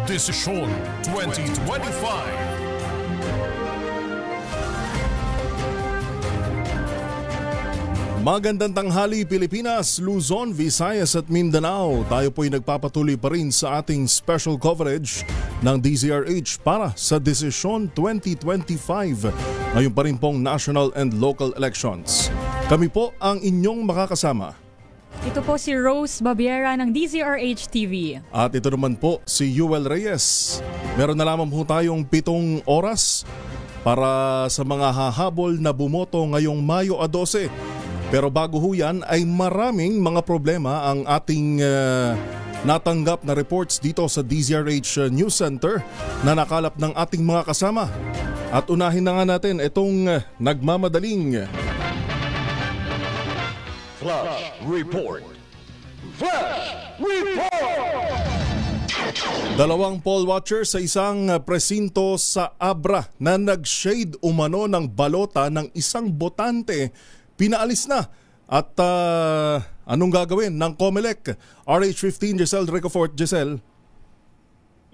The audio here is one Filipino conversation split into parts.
Desisyon 2025. Magandang tanghali Pilipinas, Luzon, Visayas at Mindanao. Tayo po'y nagpapatuloy pa rin sa ating special coverage ng DZRH para sa Desisyon 2025. Ngayon pa rin pong national and local elections. Kami po ang inyong makakasama. Ito po si Rose Babiera ng DZRH TV. At ito naman po si Yuel Reyes. Meron na lamang po tayong 7 oras para sa mga hahabol na bumoto ngayong Mayo 12. Pero bago ho yan ay maraming mga problema ang ating natanggap na reports dito sa DZRH News Center na nakalap ng ating mga kasama. At unahin na nga natin itong nagmamadaling Flash Report. Flash Report! 2 poll watchers sa isang presinto sa Abra na nag-shade umano ng balota ng isang botante pinaalis na. At anong gagawin ng COMELEC? RH15, Giselle Ricafort. Giselle.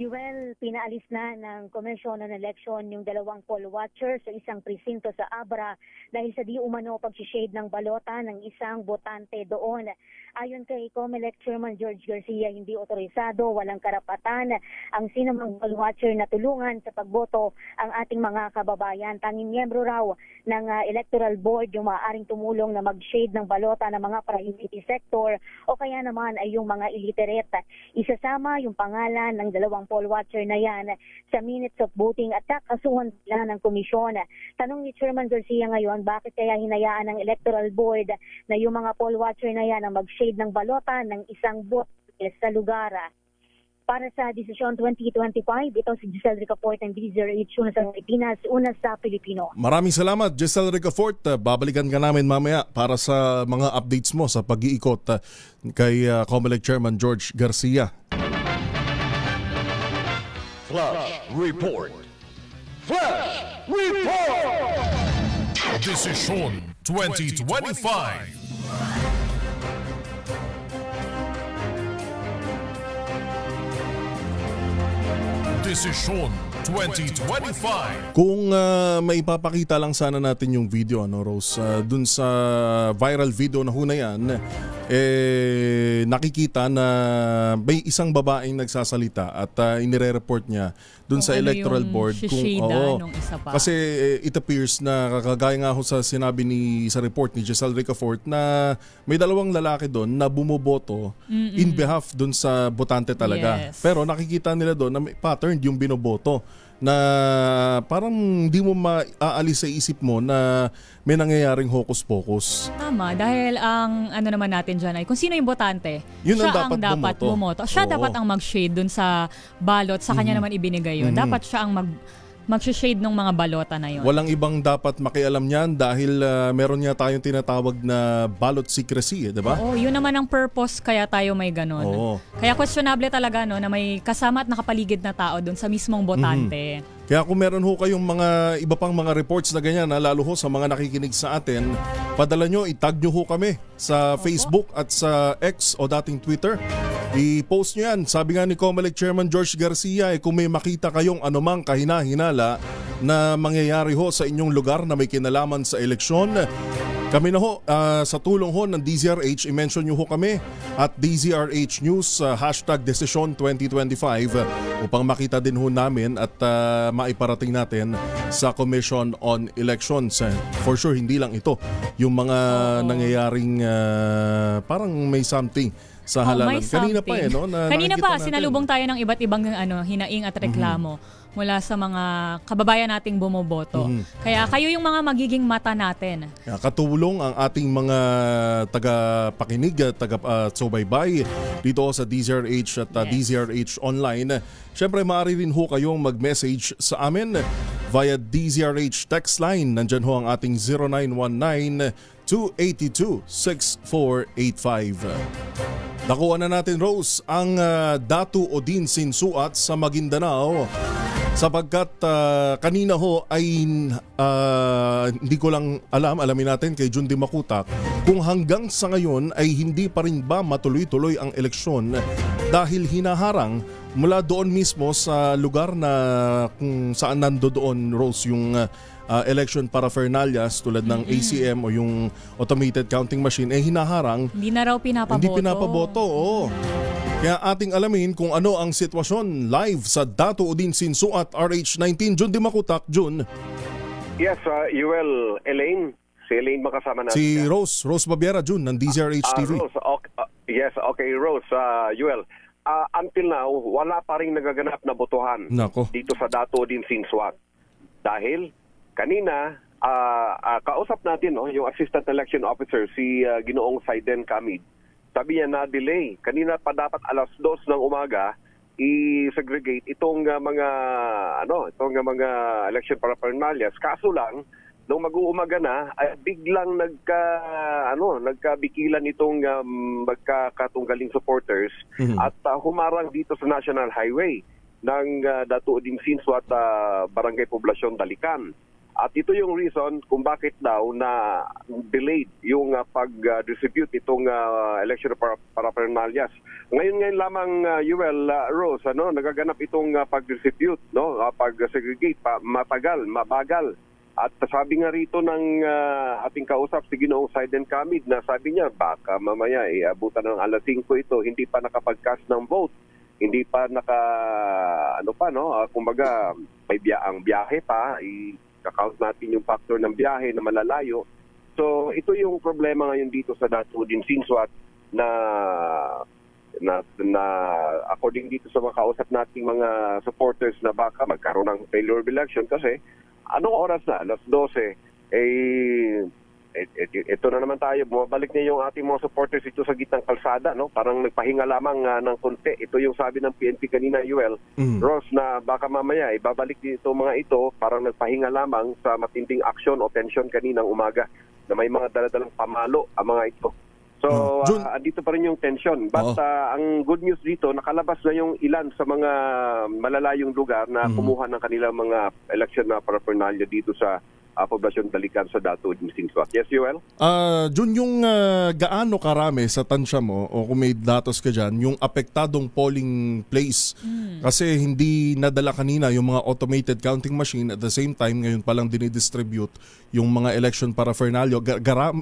Yuel, pinaalis na ng Commission on Election yung 2 poll watchers sa isang presinto sa Abra dahil sa di umano pag-shade ng balota ng isang botante doon. Ayon kay COMELEC Chairman George Garcia, hindi otorisado, walang karapatan ang sinumang poll watcher na tulungan sa pagboto ang ating mga kababayan. Tanging miyembro raw ng Electoral Board yung maaaring tumulong na mag-shade ng balota ng mga priority sector o kaya naman ay yung mga illiterate. Isasama yung pangalan ng 2 poll watcher na yan sa minutes of voting at kakasuhan sila ng komisyon. Tanong ni Chairman Garcia ngayon, bakit kaya hinayaan ng Electoral Board na yung mga poll watcher na yan ang mag-shade ng balota ng isang boto sa lugar? Para sa Desisyon 2025, ito si Giselle Ricafort ng DZRH, una sa Pilipinas, una sa Pilipino. Maraming salamat, Giselle Ricafort. Babalikan ka namin mamaya para sa mga updates mo sa pag-iikot kay COMELEC Chairman George Garcia. Flash Report. Flash Report. Desisyon 2025. Desisyon 2025. Kung may ipapakita lang sana natin yung video, Rose, dun sa viral video na huna yan, nakikita na may isang babaeng nagsasalita at inire-report niya dun sa Electoral Board kasi it appears na kagaya nga ho sa sinabi sa report ni Giselle Ricafort na may 2 lalaki doon na bumoboto in behalf dun sa botante talaga. Yes. Pero nakikita nila doon na may pattern yung binoboto na parang hindi mo maaalis sa isip mo na may nangyayaring hocus-pocus. Tama, dahil ang ano naman natin dyan ay kung sino yung botante, yun siya ang dapat bumoto. Siya dapat ang mag-shade dun sa balot, sa kanya naman ibinigay yun. Dapat siya ang mag-shade ng mga balota na yun. Walang ibang dapat makialam niyan dahil meron nga tayong tinatawag na ballot secrecy, di ba? Oo, yun naman ang purpose kaya tayo may ganun. Oo. Kaya questionable talaga na may kasama at nakapaligid na tao dun sa mismong botante. Kaya kung meron ho kayong mga iba pang mga reports na ganyan, lalo ho sa mga nakikinig sa atin, padala nyo, itag nyo ho kami sa Facebook at sa X o dating Twitter. I-post nyo yan. Sabi nga ni COMELEC Chairman George Garcia, kung may makita kayong anumang kahina-hinala na mangyayari ho sa inyong lugar na may kinalaman sa eleksyon, kami na ho, sa tulong ho ng DZRH, i-mention nyo ho kami at DZRH News, hashtag Desisyon 2025 upang makita din ho namin at maiparating natin sa Commission on Elections. For sure, hindi lang ito. Yung mga nangyayaring parang may something sa halalan. Kanina pa no? Kanina pa, sinalubong tayo ng iba't ibang hinaing at reklamo mula sa mga kababayan nating bumoboto. Kaya kayo yung mga magiging mata natin. Katulong ang ating mga taga-pakinig, taga-subaybay dito sa DZRH at DZRH Online. Siyempre, maaari rin ho kayong mag-message sa amin via DZRH text line. Nandyan ho ang ating 0919-282-6485. Nakuha na natin, Rose, ang Datu Odin Sinsuat sa Maguindanao sapagkat kanina ho ay hindi ko lang alamin natin kay Jundi Makutak kung hanggang sa ngayon ay hindi pa rin ba matuloy-tuloy ang eleksyon dahil hinaharang mula doon mismo sa lugar na kung saan nandoon, Rose, yung election paraphernalias tulad ng ACM o yung automated counting machine, hinaharang. Hindi na raw pinapaboto. Hindi pinapaboto, oo. Kaya ating alamin kung ano ang sitwasyon live sa Dato Udin-Sin Suat RH19. Jun Dimakutak, Jun. Yes, Elaine. Si Elaine makasama natin. Si Rose Babiera, Jun, ng DZRH TV. Rose, okay, Rose, Yuel. Until now, wala pa rin nagaganap na botohan dito sa Dato Udin-Sin Suat. Dahil kanina, kausap natin yung Assistant Election Officer, si Ginoong Saiden Kamid. Sabi niya na delay. Kanina pa dapat alas 2 ng umaga i-segregate itong mga election paraphernalias. Kaso lang, nung mag-uumaga na, ay biglang nagkabikilan itong magkakatunggaling supporters at humarang dito sa National Highway ng Dato Udin-Sin Suat Barangay Poblasyon Dalican. At ito yung reason kung bakit daw na delayed yung pag-distribute itong election paraphernalias. Ngayon lamang, Rose, nagaganap itong pag-distribute, pag-segregate, mabagal. At sabi nga rito ng ating kausap si Ginoong Saiden Kamid na sabi niya baka mamaya abutan ng alas 5 ito, hindi pa nakapag-cast ng vote. Hindi pa kumbaga may biyahe pa, i-count natin yung factor ng biyahe na malalayo. So ito yung problema ngayon dito sa Dato Udin-Sin Suat na according dito sa mga kausap nating mga supporters na baka magkaroon ng failure of election kasi anong oras na? Alas 12. Ito na naman tayo. Bumabalik na yung ating mga supporters ito sa gitnang kalsada. Parang nagpahinga lamang ng konti. Ito yung sabi ng PNP kanina, Yuel. Ross, na baka mamaya ibabalik dito mga ito parang nagpahinga lamang sa matinding aksyon o tensyon kaninang umaga na may mga daladalang pamalo ang mga ito. So, andito pa rin yung tension. But ang good news dito, nakalabas na yung ilan sa mga malalayong lugar na kumuha ng kanilang mga election na paraphernalia dito sa Poblasyon Dalican sa Dato Udin-Sin Suat. Yes, Yuel? Jun, yung gaano karami sa tansya mo o kung may datos ka dyan, yung apektadong polling place. Kasi hindi nadala kanina yung mga automated counting machine, at the same time ngayon palang dinidistribute yung mga election paraphernalia.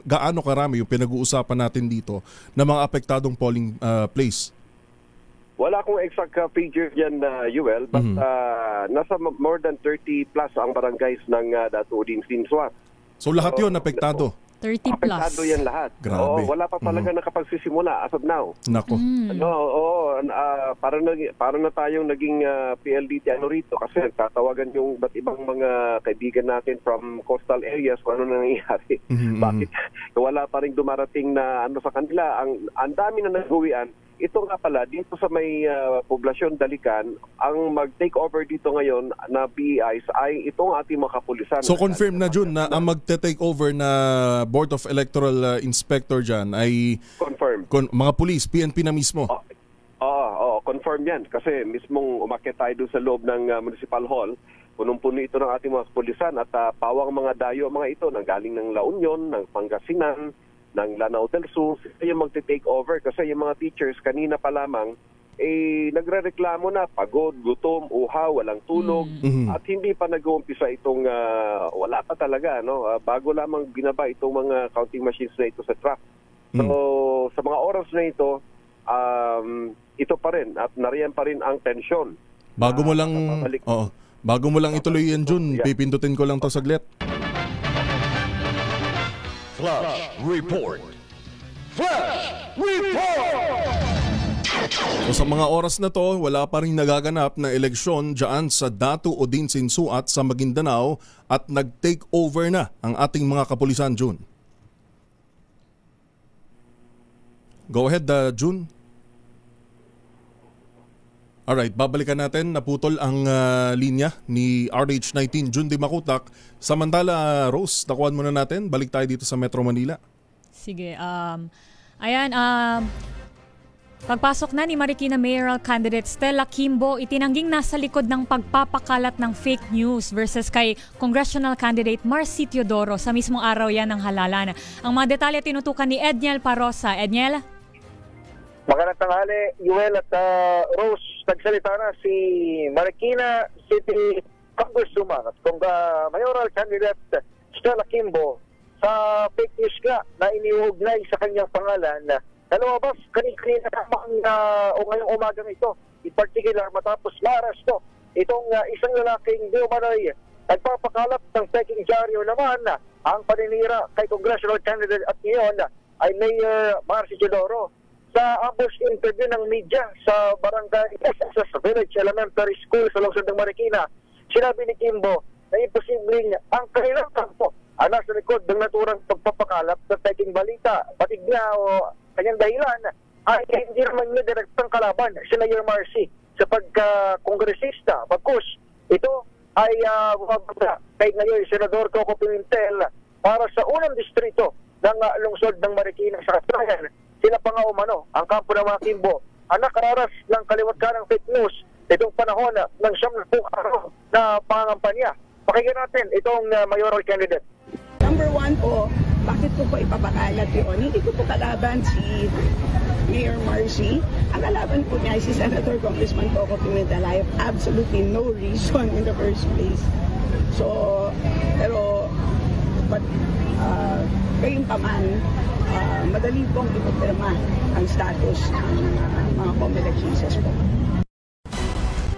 Gaano karami yung pinag-uusapan natin dito na mga apektadong polling place? Wala akong exact figure yan, Yuel, but nasa more than 30 plus ang barangays ng Dato Udin-Sin Suat. So lahat yun apektado? 30 plus. Apektado yan lahat. Grabe. Wala pa talaga nakapagsisimula as of now. Nako. Para na tayong naging PLDT rito kasi tatawagan yung iba't ibang mga kaibigan natin from coastal areas kung ano na nangyayari. Bakit wala pa rin dumarating na sa kanila. Ang dami na nag-uwian. Ito nga pala, dito sa may Poblasyon Dalican, ang mag-take over dito ngayon na BEIs ay itong ating mga kapulisan. So confirm na, Jun, na ang mag-take over na Board of Electoral Inspector dyan ay mga pulis, PNP na mismo? Confirm yan. Kasi mismong umakyat tayo doon sa loob ng Municipal Hall, punong-puno ito ng ating mga kapulisan at pawang mga dayo mga ito, nanggaling ng La Union, ng Pangasinan, ng Lanao del Sur, yung magte-take over kasi yung mga teachers kanina pa lamang nagrereklamo na pagod, gutom, uhaw, walang tulog at hindi pa nag-uumpisa itong wala pa talaga bago lamang binaba itong mga counting machines na ito sa truck. So sa mga oras na ito ito pa rin at nariyan pa rin ang tensyon. Bago mo lang ituloy yan, Jun, pipindutin ko lang to saglit. Flash Report! Flash Report! So sa mga oras na to, wala pa rin nagaganap na eleksyon dyan sa Dato Udin-Sin Suat sa Maguindanao at nag-take over na ang ating mga kapulisan, Jun. Go ahead, Jun. Alright, babalikan natin. Naputol ang linya ni RH19 Jun Dimakutak. Samantala, Rose, takuan muna natin. Balik tayo dito sa Metro Manila. Sige. Pagpasok na ni Marikina mayoral candidate Stella Kimbo, itinangging nasa likod ng pagpapakalat ng fake news versus kay congressional candidate Marcy Teodoro. Sa mismong araw yan ng halalan. Ang mga detalye tinutukan ni Edniel Parosa. Edniel? Magandang tanghali, Yuel at Rose. Nagsalita na si Marikina City Congresswoman at mayoral candidate Stella Kimbo sa fake news nga na iniugnay sa kanyang pangalan na lumabas kanina o ngayong umagang ito. In particular, matapos maaresto itong isang lalaking di umano'y nagpapakalat ng peking dyaryo naman ang paninira kay congressional candidate at ngayon ay Mayor Marcy Teodoro. Sa ambush interview ng media sa barangay SSS Village Elementary School sa lungsod ng Marikina, sinabi ni Kimbo na imposibleng ang kanilang kampo ang nasa likod ng naturang pagpapakalap ng peking balita. Patig niya o kanyang dahilan ay hindi naman niya direktang kalaban si Mayor Marcy sa pagka-kongresista. Pagkus, ito ay bumababa kay ngayon Senador Coco Pimentel para sa unang distrito ng lungsod ng Marikina sa Kasayan. Sila pa nga umano, ang kampo ng mga Kimbo, ang nakararas ng kaliwat ka ng fake news itong panahon ng 10 araw na pangangampanya. Pakinggan natin itong mayoral candidate. Number one po, bakit po ipapakalat yun? Hindi ko po kalaban si Mayor Marcy. Ang kalaban po niya si Senator Congressman Coco Pimentel. I have absolutely no reason in the first place. So, pero, gayon pa man, madali pong ipapirma ang status ng mga COMELEC cases po.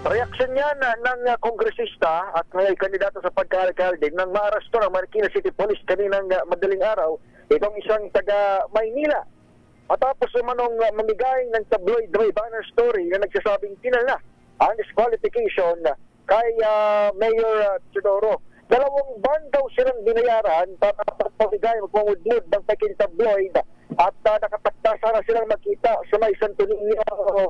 Reaksyon niya ng kongresista at ngayon kandidato sa pagka-alkalde nang maaresto ng Marikina City Police kaninang madaling araw itong isang taga Maynila. Matapos manong mamigay ng tabloid may banner story na nagsasabing tinal na ang disqualification kay Mayor Teodoro. 2 buwan daw silang binayaran para magpamudmud ng peking tabloid at nakatakta sana silang magkita sa may Santo Niño,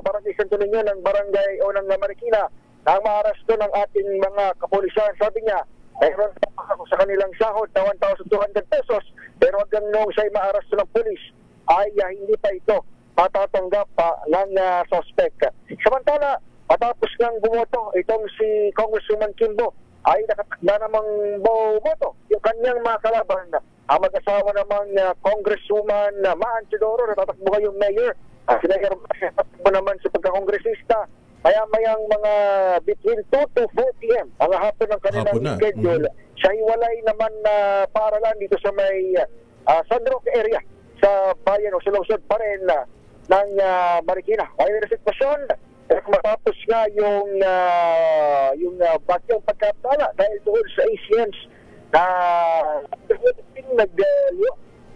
barangay Santo Niño ng barangay o ng Marikina ang maaresto ng ating mga kapulisan. Sabi niya, mayroon ako sa kanilang sahod na 1,200 pesos pero hanggang noong siya'y maaresto ng pulis ay hindi pa ito matatanggap ng suspect. Samantala, matapos ng bumoto itong si Congresswoman Kimbo ay nakatakda namang bumoto yung kanyang mga kalaban. Ang mag-asawa namang Congresswoman Maan Teodoro na tatakbo ngayong mayor. Si Mayor tatakbo naman sa pagka-kongresista. Maya-mayang mga between 2 to 4 p.m. ang hapon ng kanilang schedule. Siya hiwalay naman na paaralan dito sa may San Roque area sa bayan o sa lungsod pa rin ng Marikina. May sitwasyon matapos nga yung bagyong pagkatala dahil doon sa ACMs na nag-liyo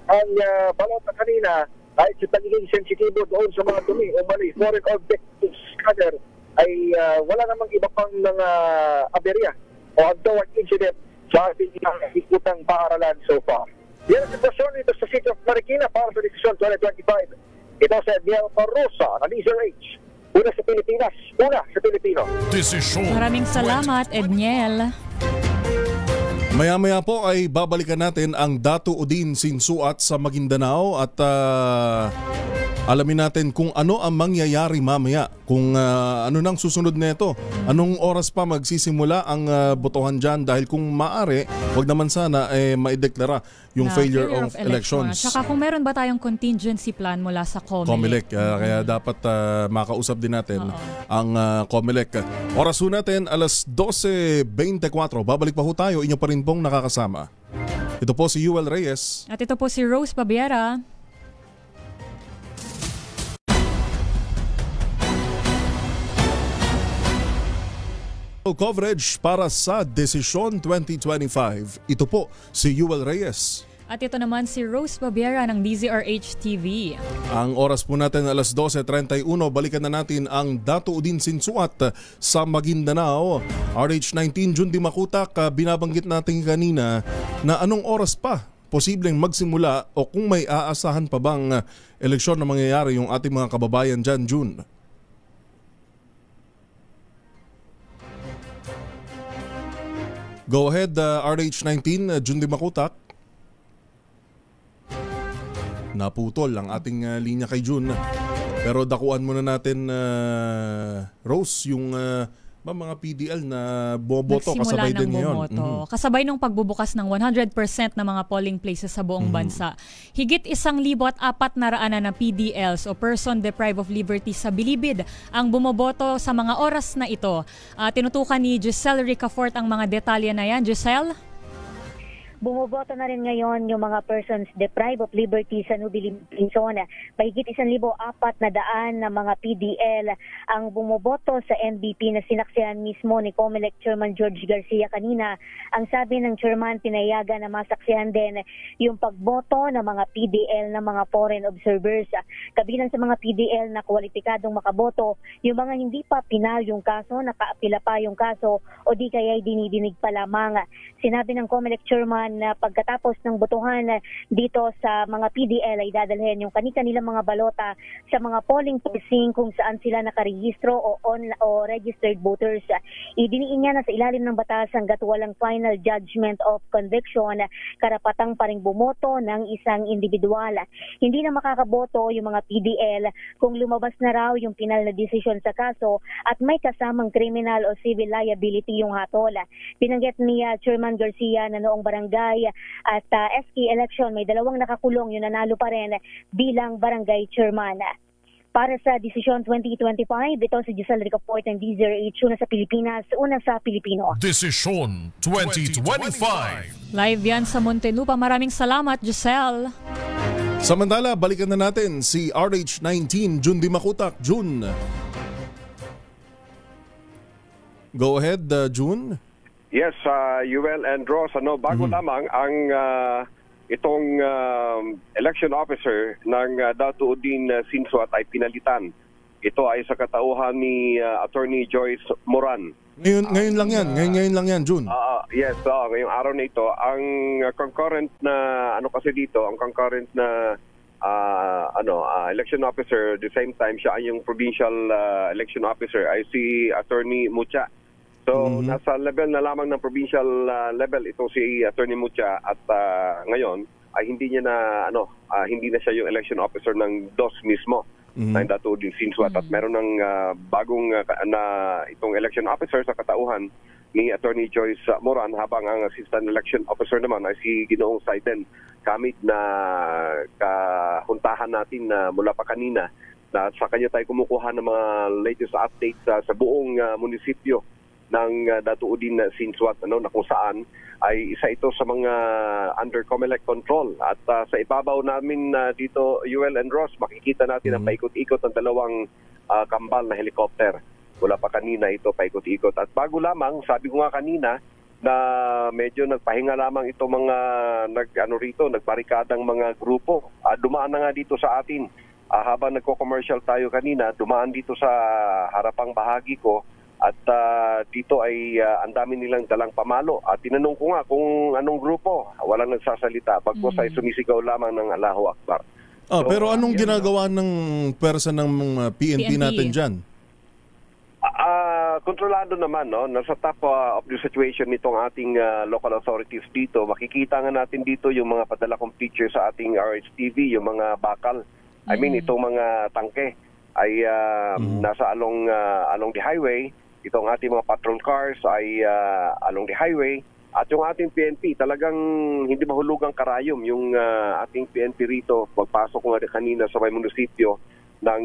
ang balota kanina dahil sa pagiging sensitibo doon sa mga dumi o mali foreign objects scanner ay wala namang iba pang mga aberya o untoward incident sa ating ikutang paaralan so far. Yan ang sitwasyon dito sa City of Marikina para sa desisyon 2025. Ito sa Edniel Parrosa ng DZRH. Una sa Pilipinas, una sa Pilipino. Maraming salamat, Edniel. Maya-maya po ay babalikan natin ang Datu Udin Sinsuat sa Maguindanao at alamin natin kung ano ang mangyayari mamaya, kung ano nang susunod nito. Anong oras pa magsisimula ang botohan dyan dahil kung maaari, wag naman sana maideklara yung failure of elections. At saka kung meron ba tayong contingency plan mula sa COMELEC. Kaya dapat makausap din natin ang COMELEC. Oras ho natin, alas 12:24. Babalik pa ho tayo, inyo pa rin pong nakakasama. Ito po si Yuel Reyes. At ito po si Rose Babiera. Coverage para sa Desisyon 2025. Ito po si Yuel Reyes. At ito naman si Rose Babiera ng DZRH TV. Ang oras po natin alas 12:31. Balikan na natin ang Datu Udin Sinsuat sa Maguindanao. RH19 Jundi Makutak, binabanggit natin kanina na anong oras pa posibleng magsimula o kung may aasahan pa bang eleksyon na mangyayari yung ating mga kababayan dyan, June. Go ahead, RH19, Jundi Makutak. Naputol ang ating linya kay June. Pero dakuan muna natin, Rose, yung ba mga PDL na boboto nagsimula kasabay din ng ngayon? bumoto. Kasabay nung pagbubukas ng 100% na mga polling places sa buong bansa. Higit 1,400 na PDLs o person deprived of liberty sa Bilibid ang bumoboto sa mga oras na ito. Tinutukan ni Giselle Ricafort ang mga detalye na yan. Giselle? Bumoboto na rin ngayon yung mga persons deprived of liberty sa Nubilin, Quezon. Mahigit 1,400 na mga PDL ang bumoboto sa NBP na sinaksihan mismo ni COMELEC Chairman George Garcia kanina. Ang sabi ng chairman, pinayagan na masaksihan din yung pagboto ng mga PDL na mga foreign observers. Kabilang sa mga PDL na kwalipikadong makaboto, yung mga hindi pa pinal yung kaso, nakaapila pa yung kaso o di kaya dinidinig pa lamang. Sinabi ng COMELEC Chairman na pagkatapos ng botohan dito sa mga PDL ay dadalhin yung kanilang mga balota sa mga polling precinct kung saan sila nakarehistro o registered voters. Idiniin niya na sa ilalim ng batas hanggat walang final judgment of conviction, karapatang pa ring bumoto ng isang individual. Hindi na makakaboto yung mga PDL kung lumabas na raw yung pinal na desisyon sa kaso at may kasamang criminal o civil liability yung hatol. Binanggit ni Chairman Garcia na noong barangay at SK election may 2 nakakulong yung nanalo pa rin bilang barangay chairman. Para sa Desisyon 2025, ito si Giselle Ricafort ng DZRH, una sa Pilipinas, una sa Pilipino. Desisyon 2025. Live yan sa Muntinlupa. Maraming salamat, Giselle. Samantala, balikan na natin si RH19, Jun Dimakutak. Jun. Go ahead, Jun. Yes, Yuel and Ross, bago lamang ang itong election officer ng Datuudin Sinsuat ay pinalitan. Ito ay sa katauhan ni Attorney Joyce Moran. Ngayon lang yan, ngayon lang yan, June. Yes, ngayong araw na ito. Ang concurrent na concurrent na election officer, the same time siya ay yung provincial election officer ay si Attorney Mucha. So, nasa level na lamang ng provincial level itong si Attorney Mucha at ngayon ay hindi na siya yung election officer ng DOS mismo ng Datuudin Sinsuat at meron ng bagong na itong election officer sa katauhan ni Attorney Joyce Moran habang ang assistant election officer naman ay si Ginoong Saiden Kamit na kahuntahan natin mula pa kanina na sa kanya tayo kumukuha ng mga latest updates sa buong munisipyo ng Datuudin Sinsuat na kung saan ay isa ito sa mga under COMELEC control at sa ibabaw namin dito UL and Ross makikita natin ang paikot-ikot ng 2 kambal na helicopter mula pa kanina ito paikot-ikot at bago lamang sabi ko nga kanina na medyo nagpahinga lamang ito mga nagbarikadang mga grupo dumaan na nga dito sa atin habang nagko-commercial tayo kanina dumaan dito sa harapang bahagi ko. At dito ay ang dami nilang dalang pamalo. At tinanong ko nga kung anong grupo. Walang nagsasalita. Pagkos ay sumisigaw lamang ng Allahu Akbar. Pero anong ginagawa ng pwersa ng PNP natin dyan? Kontrolado naman, no? Nasa top of the situation nitong ating local authorities dito. Makikita nga natin dito yung mga padala kong picture sa ating RHTV, yung mga bakal. I mean, itong mga tangke ay nasa along the highway. Itong ating mga patrol cars ay along the highway. At yung ating PNP, talagang hindi mahulugang karayom yung ating PNP rito. Pagpasok ko nga kanina sa may munisipyo ng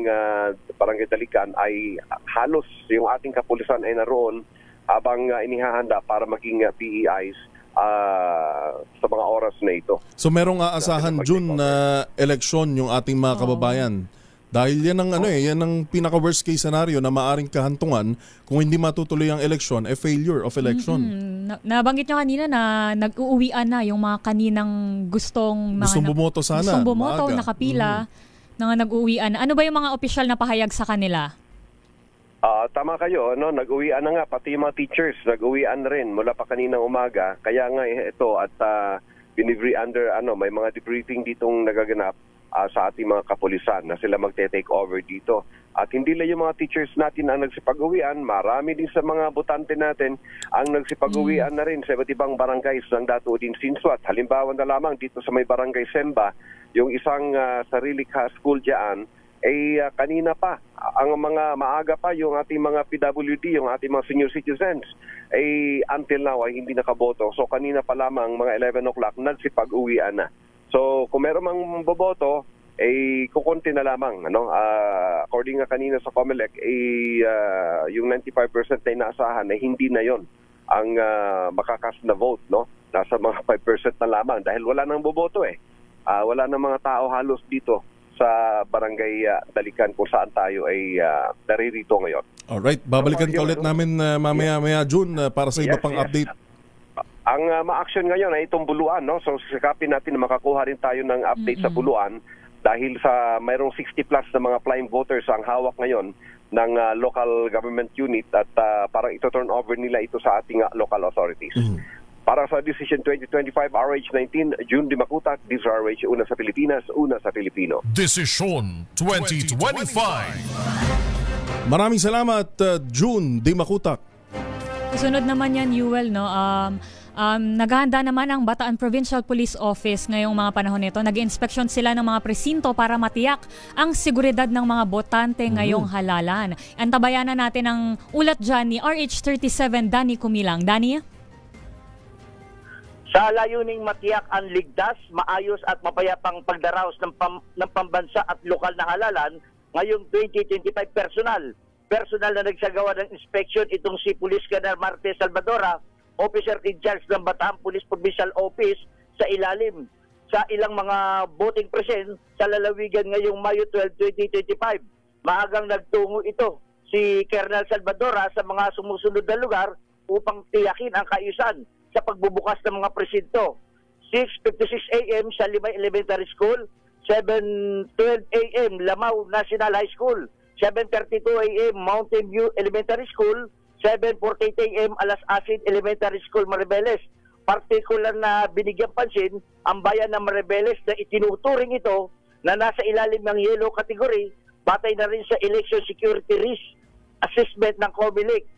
Barangay Dalikan ay halos yung ating kapulisan ay naroon habang inihahanda para maging PEIs sa mga oras na ito. So merong aasahan June na eleksyon yung ating mga kababayan. Dahil yan ang yan ang pinaka worst case scenario na maaring kahantungan kung hindi matutuloy ang eleksyon, failure of election. Nabanggit nyo kanina na nag-uuwian na yung mga kaninang gustong bumoto sana. Gustong bumoto, maaga. nakapila, na nag-uuwian. Ano ba yung mga opisyal na pahayag sa kanila? Tama kayo, nag-uwian na nga, pati yung mga teachers, nag-uwian na rin mula pa kaninang umaga. Kaya nga ito at may mga debriefing ditong nagaganap sa ating mga kapulisan na sila magte-take over dito. At hindi lang yung mga teachers natin ang nagsipag-uwian, marami din sa mga botante natin ang nagsipag-uwian na rin sa iba't ibang barangays ng Datuudin Sinsuat. Halimbawa na lamang dito sa may barangay Semba, yung isang sarili school dyan kanina pa, ang mga maaga pa, yung ating mga PWD, yung ating mga senior citizens, until now ay hindi nakaboto. So kanina pa lamang mga 11 o'clock, nagsipag-uwian na. So kung meron mang boboto, kukunti na lamang. According nga kanina sa COMELEC, yung 95% na inaasahan ay hindi na yon ang makakast na vote. No? Nasa mga 5% na lamang dahil wala nang boboto wala nang mga tao halos dito sa barangay Dalican kung saan tayo ay naririto ngayon. Alright, babalikan ka ulit namin mamaya June para sa iba pang update. Ang ma-action ngayon ay itong Buluan, no? So sikapin natin na makakuha rin tayo ng update sa Buluan dahil sa mayroong 60 plus na mga flying voters ang hawak ngayon ng local government unit at parang ito-turn over nila ito sa ating local authorities. Para sa Decision 2025 RH19, June Di Makutak, DZRH, una sa Pilipinas, una sa Pilipino. Decision 2025. Maraming salamat, June Di Makutak. Sunod naman yan, Yuel, no? Naghahanda naman ang Bataan Provincial Police Office ngayong mga panahon nito. Nag-inspeksyon sila ng mga presinto para matiyak ang seguridad ng mga botante ngayong halalan. Antabayanan natin ang ulat dyan ni RH37 Danny Kumilang. Danny? Sa layuning matiyak ang ligtas, maayos at mapayapang pagdaraos ng pambansa at lokal na halalan, ngayong 2025 personal na nagsagawa ng inspeksyon itong si Police Colonel Marte Salvadora, Officer in Charge ng Bataan Police Provincial Office sa ilalim sa ilang mga voting precinct sa lalawigan ngayong Mayo 12, 2025. Maagang nagtungo ito si Colonel Salvadora sa mga sumusunod na lugar upang tiyakin ang kaayusan sa pagbubukas ng mga presinto. 6:56 a.m. sa Limay Elementary School, 7:12 a.m. Lamao National High School, 7:32 a.m. Mountain View Elementary School, 7:48 a.m. Alas Asin Elementary School, Maribeles. Partikular na binigyan pansin ang bayan ng Maribeles na itinuturing ito na nasa ilalim ng yellow category, batay na rin sa election security risk assessment ng COMELEC.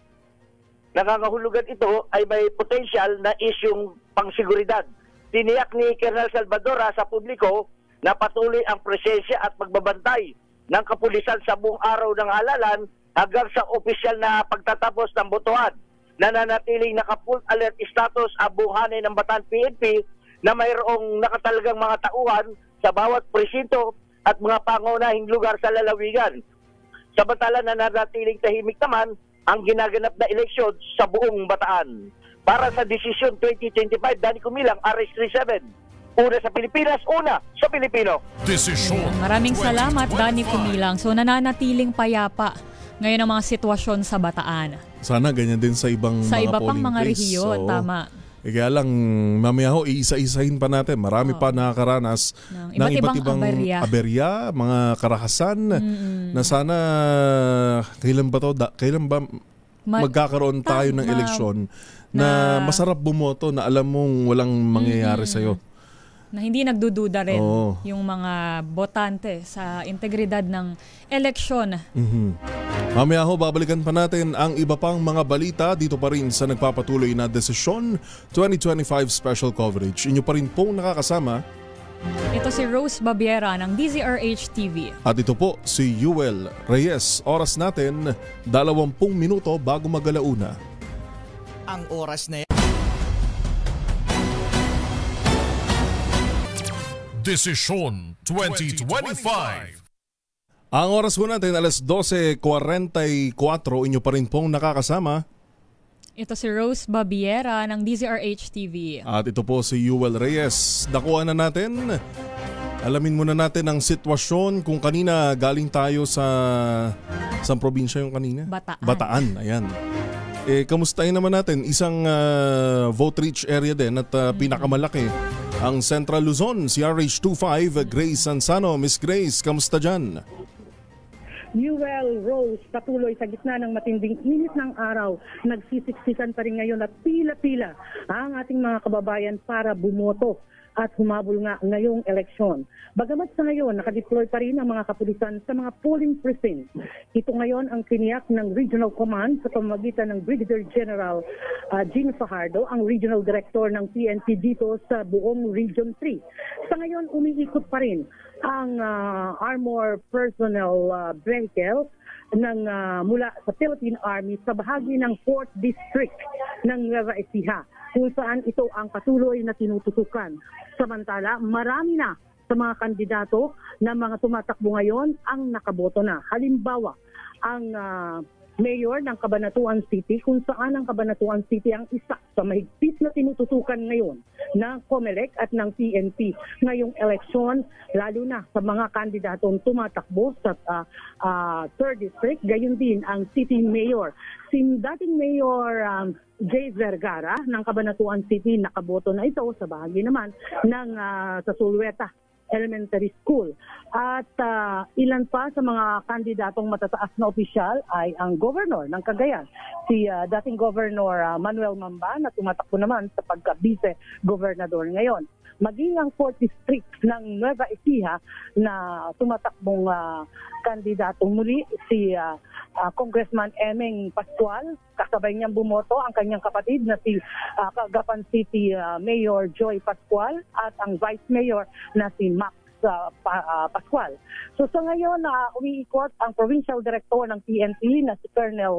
Nangangahulugan ito ay may potential na isyung pangsiguridad. Tiniyak ni Colonel Salvadora sa publiko na patuloy ang presensya at pagbabantay ng kapulisan sa buong araw ng halalan hanggang sa opisyal na pagtatapos ng botohan. Nananatiling naka-full alert status ang buong hanay ng Bataan PNP na mayroong nakatalagang mga tauhan sa bawat presinto at mga pangunahing lugar sa lalawigan. Samantala nananatiling tahimik naman ang ginaganap na eleksyon sa buong Bataan. Para sa Decision 2025, Danny Kumilang, RH37. Una sa Pilipinas, una sa Pilipino. Decision. Maraming salamat, Danny Kumilang. So nananatiling payapa ngayon ang mga sitwasyon sa Bataan. Sana ganyan din sa ibang sa mga iba pang mga place. rehiyon, tama. Kaya lang, mamaya ho, iisa-isahin pa natin. Marami pa nakakaranas ng iba't ibang aberya, mga karakasan, na sana, kailan ba magkakaroon tayo ng eleksyon na masarap bumoto, na alam mong walang mangyayari sa'yo. Na hindi nagdududa rin yung mga botante sa integridad ng eleksyon. Mamaya ho, babalikan pa natin ang iba pang mga balita dito pa rin sa nagpapatuloy na Decision 2025 Special Coverage. Inyo pa rin pong nakakasama. Ito si Rose Babiera ng DZRH TV. At ito po si Yuel Reyes. Oras natin, 20 minuto bago mag-alauna. Ang oras na Decision 2025. Ang oras po natin, alas 12:44. Inyo pa rin pong nakakasama. Ito si Rose Babiera ng DZRH TV. At ito po si Yuel Reyes. Dakuan na natin. Alamin muna natin ang sitwasyon kung kanina galing tayo sa probinsya yung kanina? Bataan, ayan. Kamustahin naman natin, isang vote-rich area din at pinakamalaki, ang Central Luzon, CRH25, Grace Sansano. Miss Grace, kamusta dyan? Newell Rose, patuloy sa gitna ng matinding init ng araw, nagsisiksikan pa rin ngayon at pila-pila ang ating mga kababayan para bumoto at humabol nga ngayong eleksyon. Bagamat sa ngayon, nakadeploy pa rin ang mga kapulisan sa mga polling precincts. Ito ngayon ang tiniyak ng Regional Command sa pamamagitan ng Brigadier General Gene Fajardo, ang Regional Director ng PNP dito sa buong Region 3. Sa ngayon, umiikot pa rin ang armor personnel vehicle ng mula sa Philippine Army sa bahagi ng 4th District ng Nueva Ecija, kung saan ito ang patuloy na tinututukan. Samantala, marami na sa mga kandidato na mga tumatakbo ngayon ang nakaboto na. Halimbawa, ang mayor ng Cabanatuan City, kung saan ang Cabanatuan City ang isa sa mahigpit na tinututukan ngayon ng COMELEC at ng PNP ngayong eleksyon, lalo na sa mga kandidatong tumatakbo sa 3rd District. Gayon din ang City Mayor. Si dating Mayor Jay Vergara ng Cabanatuan City, nakaboto na ito sa bahagi naman ng sa Sulweta Elementary School. At ilan pa sa mga kandidatong matataas na opisyal ay ang governor ng Cagayan, si dating Governor Manuel Mamba, na tumatakbo naman sa pagka-vice-gobernador ngayon. Maging ang 4th District ng Nueva Ecija na tumatakbong kandidatong muli, si Congressman Emeng Pascual. Kasabay niyang bumoto ang kanyang kapatid na si Cagapan City Mayor Joy Pascual at ang Vice Mayor na si Max Pascual. So sa ngayon, umiikot ang Provincial Director ng PNP na si Colonel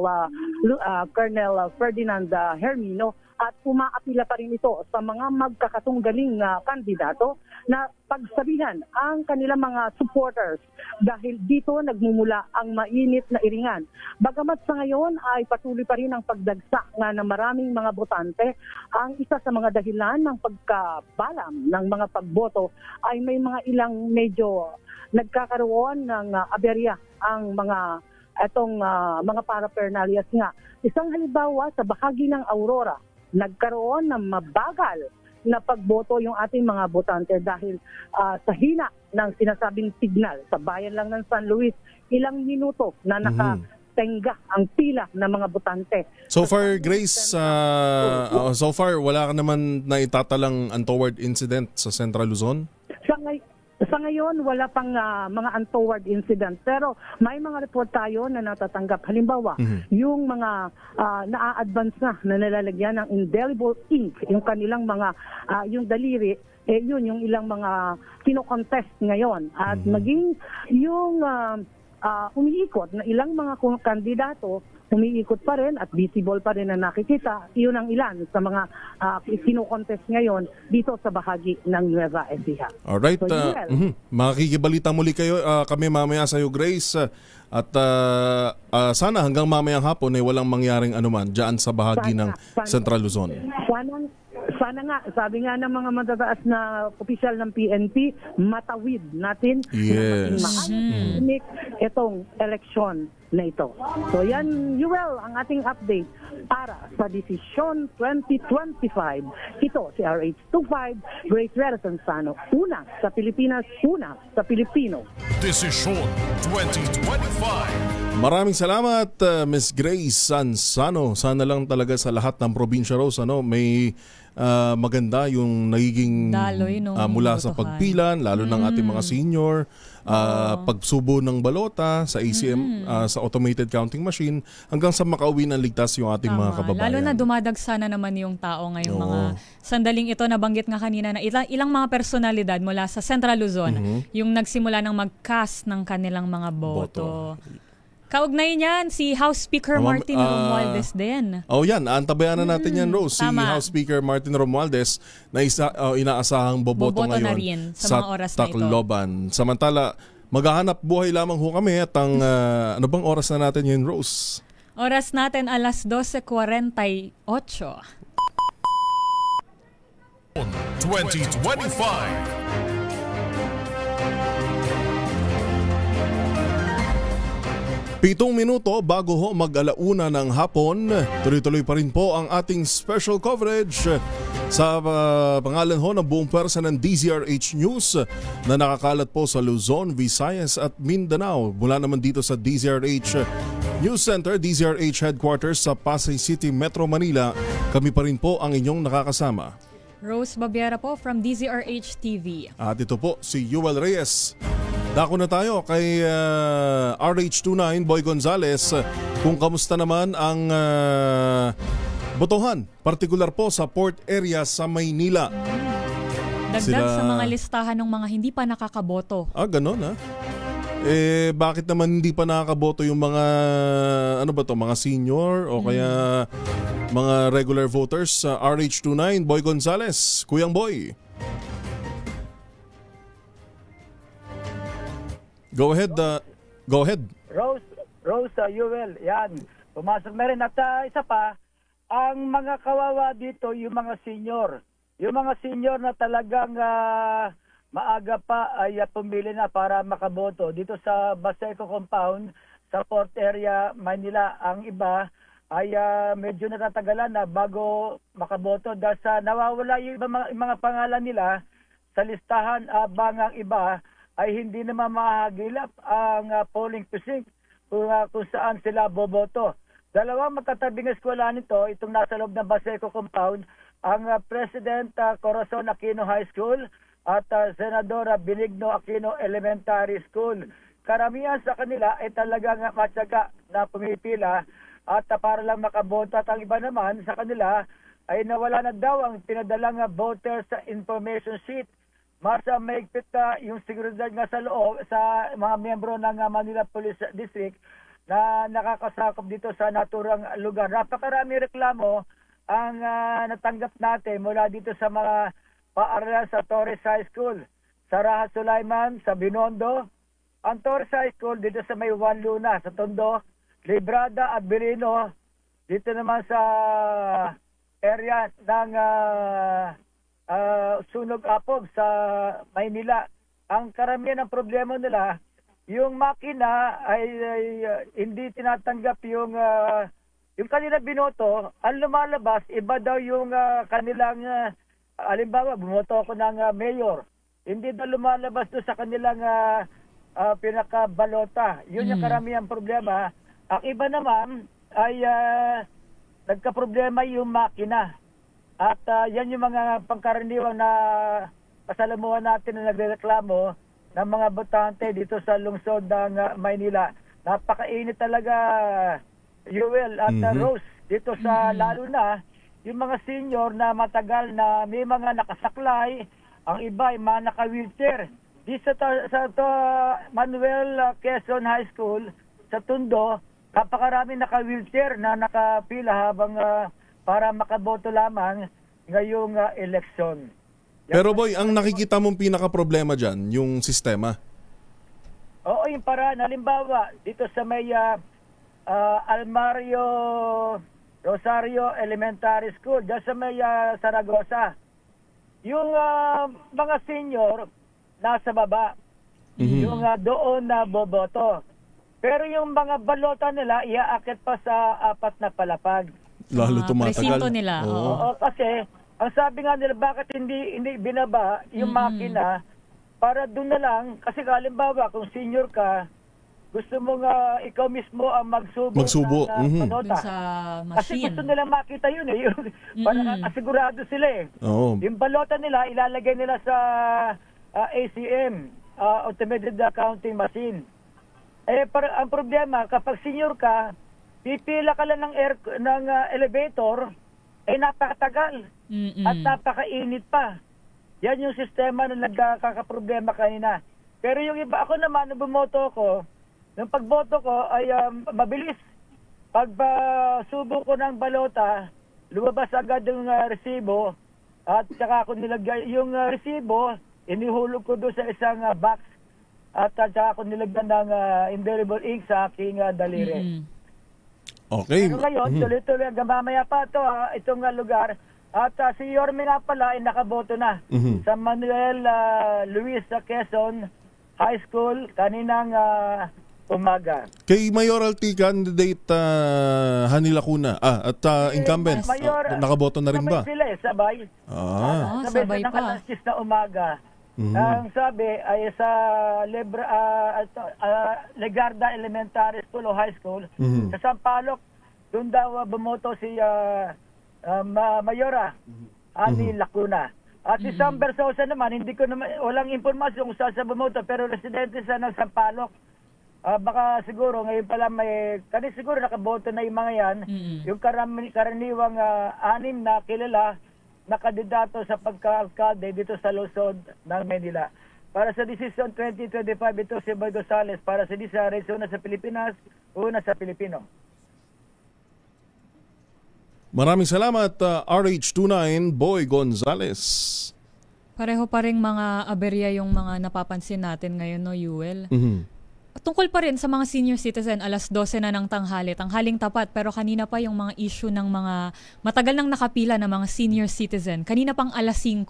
Ferdinand Hermino, at umaapila pa rin ito sa mga magkakatunggaling kandidato na pagsabihan ang kanilang mga supporters, dahil dito nagmumula ang mainit na iringan. Bagamat sa ngayon ay patuloy pa rin ang pagdagsa nga ng maraming mga botante, ang isa sa mga dahilan ng pagkabalam ng mga pagboto ay may mga ilang medyo nagkakaroon ng aberya ang mga mga paraphernalias nga. Isang halimbawa, sa bahagi ng Aurora, nagkaroon ng mabagal na pagboto yung ating mga botante dahil sa hina ng sinasabing signal. Sa bayan lang ng San Luis, ilang minuto na nakatenga ang pila ng mga botante. So far, Grace, so far wala ka naman na itatalang untoward incident sa Central Luzon? Sa ngayon, wala pang mga untoward incident. Pero may mga report tayo na natatanggap. Halimbawa, yung mga na-advance na nalalagyan ng indelible ink, yung kanilang mga, yung daliri, yun yung ilang mga kino-contest ngayon. At maging yung umiikot na ilang mga kandidato, umiikot pa rin at visible pa rin na nakikita. Iyon ang ilan sa mga kino-contest ngayon dito sa bahagi ng Nueva Ecija. Alright, so, makikibalita muli kami mamaya sa iyo, Grace, at sana hanggang mamayang hapon ay walang mangyaring anuman dyan sa bahagi ng Central Luzon. Sana nga, sabi nga ng mga matataas na opisyal ng PNP, matawid natin na maging itong eleksyon na ito. So yan, Yuel, ang ating update para sa Desisyon 2025. Ito si RH25, Grace Vera Sansano. Una sa Pilipinas, una sa Pilipino. Desisyon 2025. Maraming salamat, Miss Grace Sansano. Sana lang talaga sa lahat ng probinsya, Rose, may maganda yung nagiging mula sa pagpilan, lalo ng ating mga senior, pagsubo ng balota sa ACM, sa automated counting machine, hanggang sa makauwi ng ligtas yung ating mga kababayan. Lalo na dumadagsa na naman yung tao ngayong mga sandaling ito. Nabanggit nga kanina na ilang mga personalidad mula sa Central Luzon yung nagsimula ng mag-cast ng kanilang mga boto. Kaugnay niyan, si House Speaker Martin Romualdez din. Yan. Antabayan na natin yan, Rose. Si House Speaker Martin Romualdez na inaasahang boboto ngayon na rin sa mga oras Tacloban. Na ito. Samantala, maghahanap buhay lamang ho kami at ang ano bang oras na natin yun, Rose? Oras natin alas 12:48. 2025. 7 minuto bago ho mag-alauna ng hapon, tuloy-tuloy pa rin po ang ating special coverage sa pangalan ho ng buong pwersa ng DZRH News na nakakalat po sa Luzon, Visayas at Mindanao. Mula naman dito sa DZRH News Center, DZRH Headquarters sa Pasay City, Metro Manila, kami pa rin po ang inyong nakakasama. Rose Babiera po from DZRH TV. At ito po si Yuel Reyes. Dako na tayo kay RH29 Boy Gonzales kung kamusta naman ang botohan, partikular po sa port area sa Maynila. Dagdag sa mga listahan ng mga hindi pa nakakaboto. Ganon ha? Bakit naman hindi pa nakakaboto yung mga, mga senior o kaya mga regular voters sa RH29? Boy Gonzales, Kuyang Boy. Go ahead. Rose, Yuel, yan. Pumasok na rin. At isa pa, ang mga kawawa dito, yung mga senior. Yung mga senior na talagang maaga pa ay pumili na para makaboto. Dito sa Baseco Compound, sa Port Area, Manila, ang iba ay medyo natatagalan na bago makaboto dahil sa nawawala yung mga pangalan nila sa listahan abang ang iba ay hindi naman mahagilap ang polling precinct kung saan sila boboto. Dalawang magkatabing eskwela nito, itong nasa loob ng Baseco Compound, ang President Corazon Aquino High School at Senadora Benigno Aquino Elementary School. Karamihan sa kanila ay talagang matyaga na pumipila at para lang makaboto, at ang iba naman sa kanila ay nawala na daw ang pinadalang voters information sheet. Mas maigpit yung seguridad nga sa loob sa mga miyembro ng Manila Police District na nakakasakop dito sa naturang lugar. Napakarami reklamo ang natanggap natin mula dito sa mga paaralan sa Torres High School, sa Raha Sulaiman, sa Binondo. Ang Torres High School dito sa may Juan Luna, sa Tondo, Librada at Birino, dito naman sa area ng Sunog Apog sa Maynila. Ang karamihan ng problema nila, yung makina ay hindi tinatanggap yung kanila binoto. Ang lumalabas, iba daw yung kanilang, halimbawa, bumoto ako ng mayor. Hindi daw lumalabas doon sa kanilang pinakabalota. Yun yung karamihan problema. Ang iba naman ay nagka-problema yung makina. At yan yung mga pangkaraniwang na kasalamuhan natin na nagreklamo ng mga botante dito sa lungsod ng Maynila. Napakainit talaga, Yuel at Rose, dito sa lalo na yung mga senior na matagal na may mga nakasaklay, ang iba ay mga naka-wheelchair. Dito sa Manuel Quezon High School sa Tondo, napakarami naka-wheelchair na nakapila habang para makaboto lamang ngayong eleksyon. Pero boy, ang nakikita mong pinaka-problema dyan, yung sistema? Oo, yung paraan. Halimbawa, dito sa may Almario Rosario Elementary School, dyan sa may Saragosa. Yung mga senior, nasa baba. Yung doon na boboto. Pero yung mga balota nila, iaakit pa sa 4 na palapag. Lalo tumatagal. Presinto nila. Oo, kasi ang sabi nga nila, bakit hindi binaba yung makina para doon na lang, kasi halimbawa kung senior ka, gusto mo nga ikaw mismo ang magsubo ng panota. Sa kasi machine. gusto nila makita yun eh. Para asigurado sila eh. Yung balota nila, ilalagay nila sa ACM, Automated Counting Machine. Ang problema, kapag senior ka, pipila ka lang ng elevator, napakatagal. At napakainit pa. Yan yung sistema na nagkakaproblema kanina. Pero yung iba, ako naman, nung bumoto ko, nung pagboto ko ay mabilis. Pag subo ko ng balota, lumabas agad yung resibo, at saka ako nilagay yung resibo, inihulog ko doon sa isang box, at saka ako nilagyan ng indelible ink sa aking daliri. Okay. Pero ngayon, tuloy-tuloy, mamaya pa itong lugar. At si Yorme nga pala ay nakaboto na sa Manuel Luis Quezon High School kaninang umaga. Kay mayoralty candidate Hani Lacuna at incumbent, nakaboto na rin ba? Sabay. Sabay ng pa. 6 na umaga. Ang sabi ay sa Legarda Elementary School o High School sa Sampaloc, doon daw bumoto si Mayora Hani Lacuna. At si Sam Bersosa naman, walang impormasyon kung saan sa bumoto, pero residente sa ng Sampaloc. Baka siguro ngayon pala siguro nakaboto na yung mga yan. Yung karaniwang 6 na kilala na kandidato sa pagka-alkalde dito sa lungsod ng Manila. Para sa desisyon 2025, ito si Boy Gonzales para sa DZRH, una sa Pilipinas, una sa Pilipino. Maraming salamat, RH29 Boy Gonzales. Pareho pa ring mga aberya yung mga napapansin natin ngayon, no, Yuel? Mhm. Tungkol pa rin sa mga senior citizen, alas 12 na ng tanghali, tanghaling tapat, pero kanina pa yung mga issue ng mga matagal nang nakapila na mga senior citizen. Kanina pang alas 5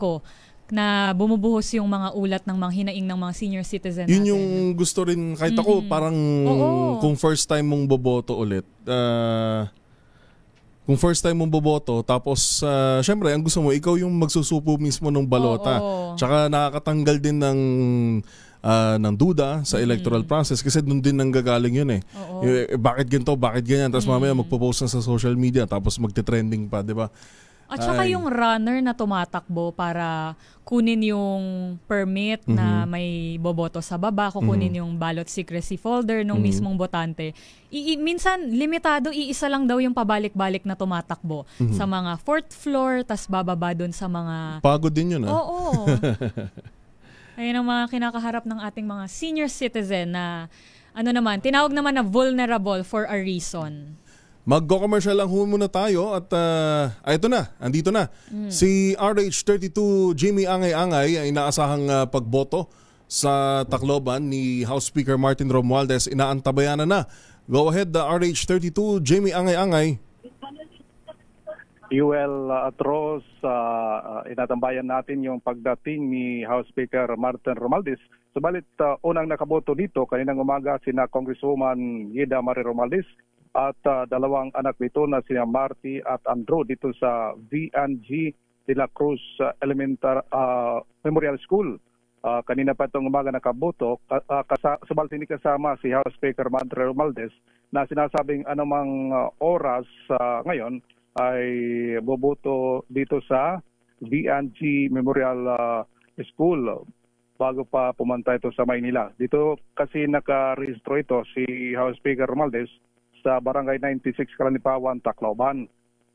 na bumubuhos yung mga ulat ng mga hinaing ng mga senior citizen Yun natin. yung gusto rin, kahit ako, parang kung first time mong boboto ulit, kung first time mong boboto, tapos syempre, ang gusto mo, ikaw yung magsusupo mismo ng balota. Tsaka nakakatanggal din ng duda sa electoral process kasi doon din nanggagaling yun eh. Bakit ganito, bakit ganyan? Tapos mamaya magpo-post na sa social media tapos magte-trending pa, di ba? At saka yung runner na tumatakbo para kunin yung permit na may boboto sa baba, kukunin yung ballot secrecy folder nung mismong botante. Minsan, limitado, iisa lang daw yung pabalik-balik na tumatakbo sa mga fourth floor, tas bababa dun sa mga... Pagod din yun, Oo. Ayun ang mga kinakaharap ng ating mga senior citizen na, tinawag naman na vulnerable for a reason. Mag-commercial lang muna tayo at ito na, andito na. Si RH32 Jimmy Angay-Angay ay inaasahang pagboto sa Tacloban ni House Speaker Martin Romualdez. Inaantabayan na. Go ahead, RH32 Jimmy Angay-Angay. Atros, inatambayan natin yung pagdating ni House Speaker Martin Romualdez. Subalit unang nakaboto dito kaninang umaga sina Congresswoman Yeda Marie Romualdez at dalawang anak nito na sina Marty at Andrew dito sa V&G de la Cruz Memorial School. Kanina pa itong umaga nakaboto, subalit hindi kasama si House Speaker Martin Romualdez na sinasabing anumang oras ngayon ay boboto dito sa V&G Memorial School bago pa pumunta ito sa Maynila. Dito kasi nakarehistro ito si House Speaker Romualdez sa Barangay 96 Kalanipawan, Tacloban.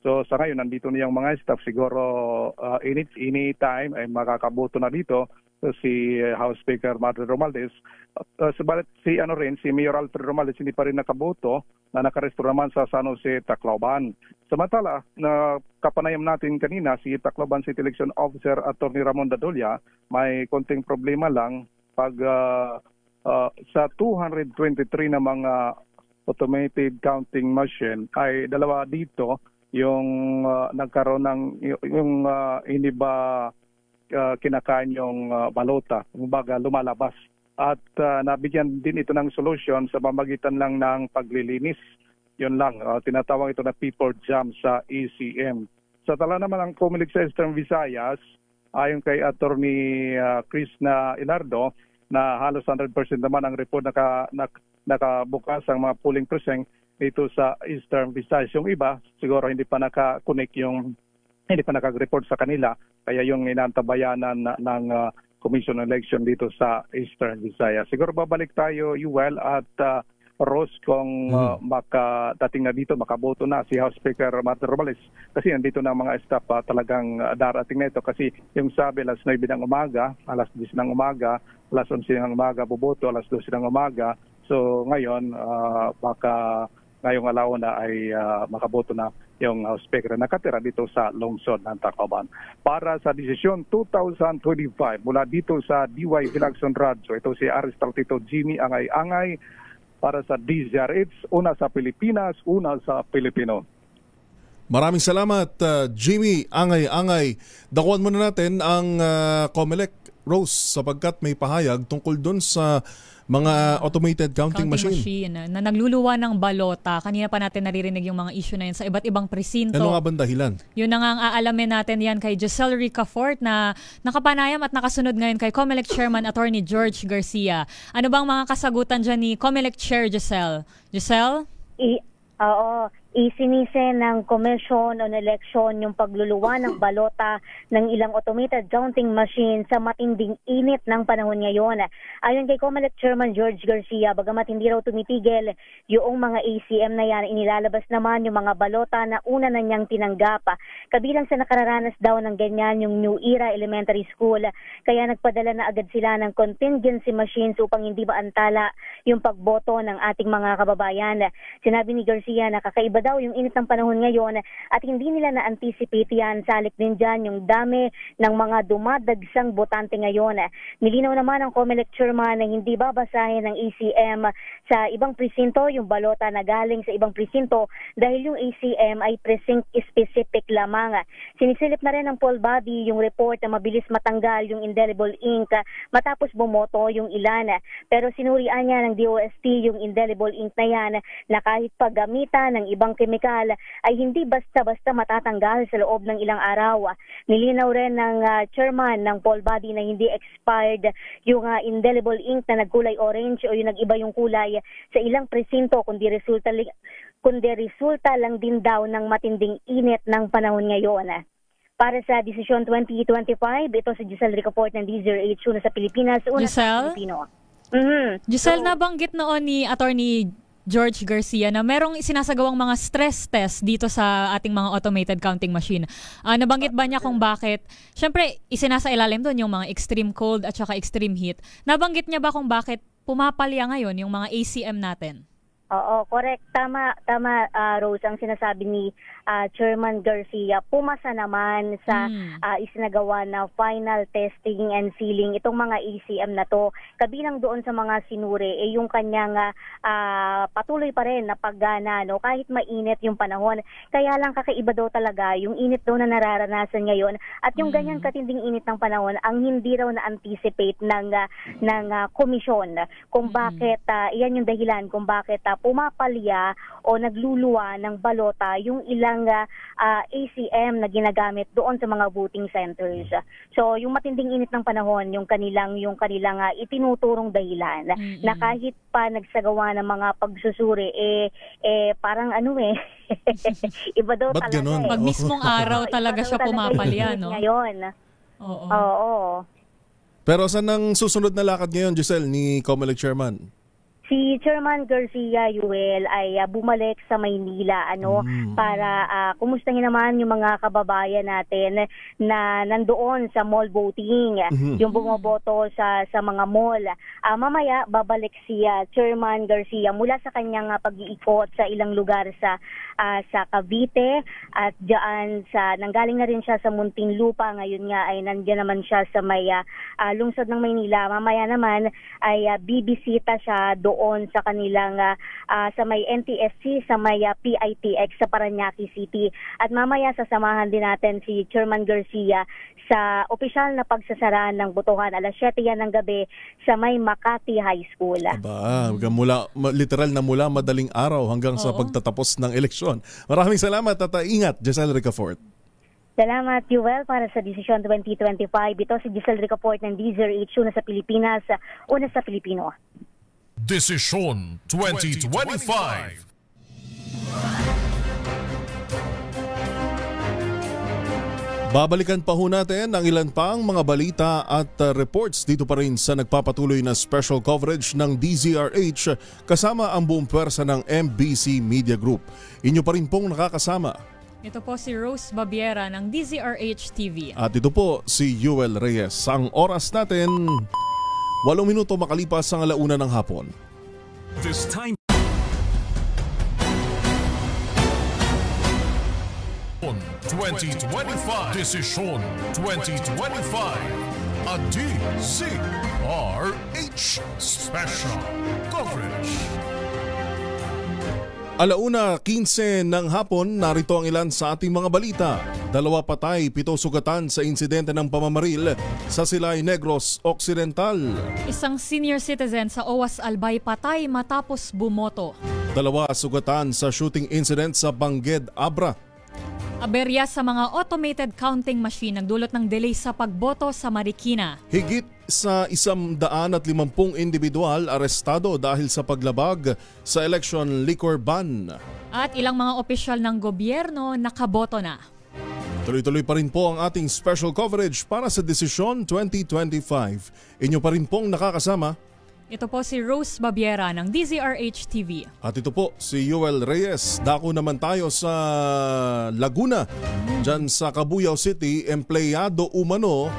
So sa ngayon, nandito na yung mga staff. Siguro anytime ay makakaboto na dito si House Speaker Martin Romualdez. Subalit si Mayor Alfred Romualdez hindi pa rin nakaboto na nakarestro naman sa San Jose, Tacloban. Samantala, na kapanayam natin kanina, si Tacloban City Election Officer Attorney Ramon Dadolia, may konting problema lang pag sa 223 na mga automated counting machine ay dalawa dito yung nagkaroon ng yung hindi ba kinakain yung balota, kumbaga lumalabas. At nabigyan din ito ng solusyon sa pamamagitan lang ng paglilinis. Yun lang, tinatawag ito na people jam sa ECM. Sa tala naman ng Comelec sa Eastern Visayas, ayon kay Attorney Chris na Ilardo, na halos 100% naman ang report nakabukas ang mga polling precinct dito sa Eastern Visayas. Yung iba, siguro hindi pa naka-connect hindi pa naka-report sa kanila, kaya yung inantabayanan ng Commission on Election dito sa Eastern Visayas. Siguro babalik tayo, Yuel at Ross, kung makadating na dito, makaboto na si House Speaker Martin Romualdez. Kasi nandito na mga staff talagang darating na ito. Kasi yung sabi, alas 9 ng umaga, alas 10 ng umaga, alas 11 ng umaga boboto, alas 12 ng umaga. So ngayon, baka ngayong alauna ay makaboto na yung House Speaker na nakatira dito sa lungsod ng Tacloban. Para sa desisyon 2025, mula dito sa DY Vilaxon Radio, ito si RH32 Jimmy Angay-Angay, para sa DZRH, una sa Pilipinas, una sa Pilipino. Maraming salamat, Jimmy Angay-Angay. Dakuan muna natin ang Comelec, Rose, sapagkat may pahayag tungkol doon sa mga automated counting machine na nagluluwa ng balota. Kanina pa natin naririnig yung mga issue na yun sa iba't ibang presinto. Ano nga bang dahilan? Yun na nga ang aalamin natin yan kay Giselle Ricafort na nakapanayam at nakasunod ngayon kay Comelec Chairman Attorney George Garcia. Ano bang mga kasagutan dyan ni Comelec Chair Giselle? Giselle? Oo. Isinise ng Commission on Election yung pagluluwa ng balota ng ilang automated counting machine sa matinding init ng panahon ngayon. Ayon kay COMELEC Chairman George Garcia, bagamat hindi raw tumitigil yung mga ACM na yan, inilalabas naman yung mga balota na una na niyang tinanggap. Kabilang sa nakararanas daw ng ganyan yung New Era Elementary School, kaya nagpadala na agad sila ng contingency machines upang hindi maantala yung pagboto ng ating mga kababayan. Sinabi ni Garcia na kakaiba daw yung init ng panahon ngayon at hindi nila na-anticipate yan. Salik din dyan yung dami ng mga dumadagsang botante ngayon. Nilinaw naman ang COMELEC Chairman na hindi babasahin ng ACM sa ibang presinto yung balota na galing sa ibang presinto dahil yung ACM ay precinct specific lamang. Sinisilip na rin ng poll body yung report na mabilis matanggal yung indelible ink matapos bumoto yung ilan. Pero sinurian niya ng DOST yung indelible ink na yan na kahit paggamitan ng ibang kemikal ay hindi basta-basta matatanggal sa loob ng ilang araw. Nilinaw rin ng chairman ng poll body na hindi expired yung indelible ink na nagkulay orange o yung nag-iba yung kulay sa ilang presinto kundi resulta lang din daw ng matinding init ng panahon ngayon. Para sa Desisyon 2025, ito si Giselle Ricaport ng DZRH una sa Pilipinas, una sa Pilipino. Giselle, nabanggit noon ni Attorney George Garcia na merong sinasagawang mga stress test dito sa ating mga automated counting machine. Nabanggit ba niya kung bakit? Siyempre, isinasailalim doon yung mga extreme cold at saka extreme heat. Nabanggit niya ba kung bakit pumapalya ngayon yung mga ACM natin? Oo, correct. Tama, Rose, ang sinasabi ni Chairman Garcia. Pumasa naman sa isinagawa na final testing and sealing itong mga ACM na to. Kabilang doon sa mga sinuri, yung kanyang patuloy pa rin na paggana, no? Kahit mainit yung panahon. Kaya lang kakaiba daw talaga yung init daw na nararanasan ngayon. At yung ganyan katinding init ng panahon, ang hindi raw na-anticipate ng komisyon kung bakit, iyan yung dahilan kung bakit pumapalya o nagluluwa ng balota yung ilang ACM na ginagamit doon sa mga voting centers. So yung matinding init ng panahon, yung kanilang itinuturong dahilan na kahit pa nagsagawa ng mga pagsusuri parang iba daw ba't talaga. Ganun? Pag mismong araw talaga siya pumapalya, no? Ngayon. Oo. Pero saan ang susunod na lakad ngayon, Giselle, ni COMELEC Chairman? Si Chairman Garcia, Yuel, ay bumalik sa Maynila para kumustahin naman yung mga kababayan natin na nandoon sa mall voting, yung bumoboto sa mga mall. Mamaya babalik si Chairman Garcia mula sa kanyang pag-iikot sa ilang lugar sa Cavite at diyan nanggaling na rin siya sa Muntinlupa. Ngayon nga ay nandiyan naman siya sa may lungsod ng Maynila. Mamaya naman ay bibisita siya doon sa kanilang sa may NTSC, sa may PITX sa Parañaque City. At mamaya sasamahan din natin si Chairman Garcia sa opisyal na pagsasara ng botohan. Alas 7 yan ng gabi sa may Makati High School. Literal na mula madaling araw hanggang sa pagtatapos ng eleksyon. Maraming salamat at ingat, Giselle Ricaport. Salamat, Yuel, para sa Desisyon 2025. Ito si Giselle Ricaport ng DZRH, una sa Pilipinas, una sa Pilipino. Desisyon 2025. Babalikan pa ho natin ang ilan pang mga balita at reports dito pa rin sa nagpapatuloy na special coverage ng DZRH kasama ang buong pwersa ng MBC Media Group. Inyo pa rin pong nakakasama. Ito po si Rose Babiera ng DZRH TV. At ito po si Yuel Reyes. Ang oras natin, 8 minuto makalipas ang 1:00 ng hapon. This time 2025. Desisyon 2025. A DZRH Special Coverage. 1:15 ng hapon, narito ang ilan sa ating mga balita. 2 patay, 7 sugatan sa insidente ng pamamaril sa Silay Negros Occidental. Isang senior citizen sa OWAS Albay patay matapos bumoto. 2 sugatan sa shooting incident sa Bangged, Abra. Aberya sa mga automated counting machine ang dulot ng delay sa pagboto sa Marikina. Higit sa 150 individual arestado dahil sa paglabag sa election liquor ban. At ilang mga opisyal ng gobyerno nakaboto na. Tuloy-tuloy pa rin po ang ating special coverage para sa Desisyon 2025. Inyo pa rin pong nakakasama. Ito po si Rose Babiera ng DZRH TV. At ito po si Yoel Reyes. Dako naman tayo sa Laguna. Diyan sa Cabuyao City, empleyado umano,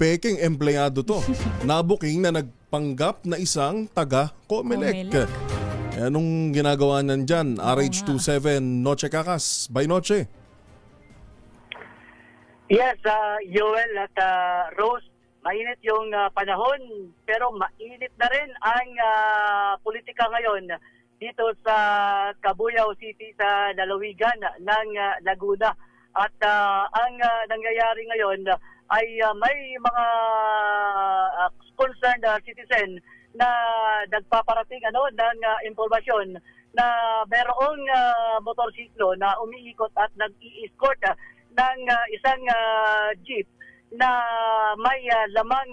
peking empleyado to. Nabuking na nagpanggap na isang taga-Comelec. Anong ginagawa nandyan? RH27 Noche Cacas. By Noche. Yes, Yoel at Rose, mainit yung panahon pero mainit na rin ang politika ngayon dito sa Cabuyao City sa lalawigan ng Laguna. At ang nangyayari ngayon ay may mga concerned citizen na nagpaparating ng impormasyon na merong motorsiklo na umiikot at nag-i-escort ng isang jeep na may lamang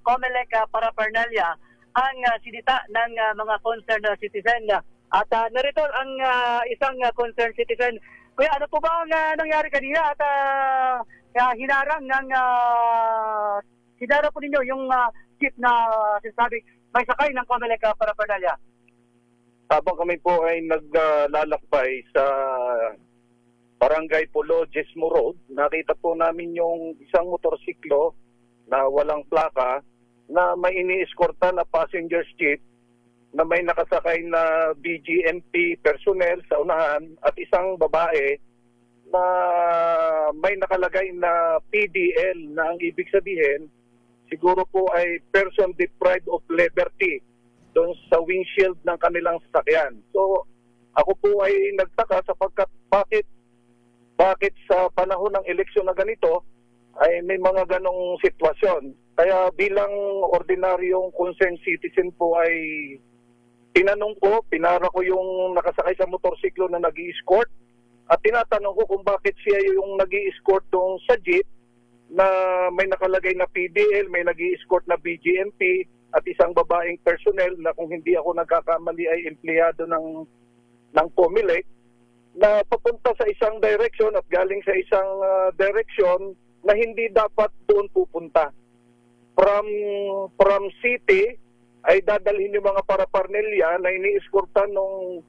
Comelec paraphernalia ang sinita ng mga concerned citizen. At narito ang isang concerned citizen. Kuya, ano po ba ang nangyari kanina at hinarang po ninyo yung jeep na sinasabi may sakay ng Comelec paraphernalia? Habang kami po ay naglalakbay sa Barangay Pulo, Jesmo Road, nakita po namin yung isang motorsiklo na walang plaka na may ini-escorta na passenger's jeep na may nakasakay na BGMP personnel sa unahan at isang babae na may nakalagay na PDL na ang ibig sabihin siguro po ay person deprived of liberty doon sa windshield ng kanilang sasakyan. So ako po ay nagtaka sapagkat bakit sa panahon ng eleksyon na ganito ay may mga ganong sitwasyon. Kaya bilang ordinaryong concerned citizen po ay pinara ko yung nakasakay sa motorsiklo na nag-i-escort at tinatanong ko kung bakit siya yung nag-i-escort doon sa jeep na may nakalagay na PDL, may nag-i-escort na BGMP at isang babaeng personnel na kung hindi ako nagkakamali ay empleyado ng Comelec na papunta sa isang direction at galing sa isang direction na hindi dapat doon pupunta. From city ay dadalhin yung mga paraphernalia na ini-escortan nung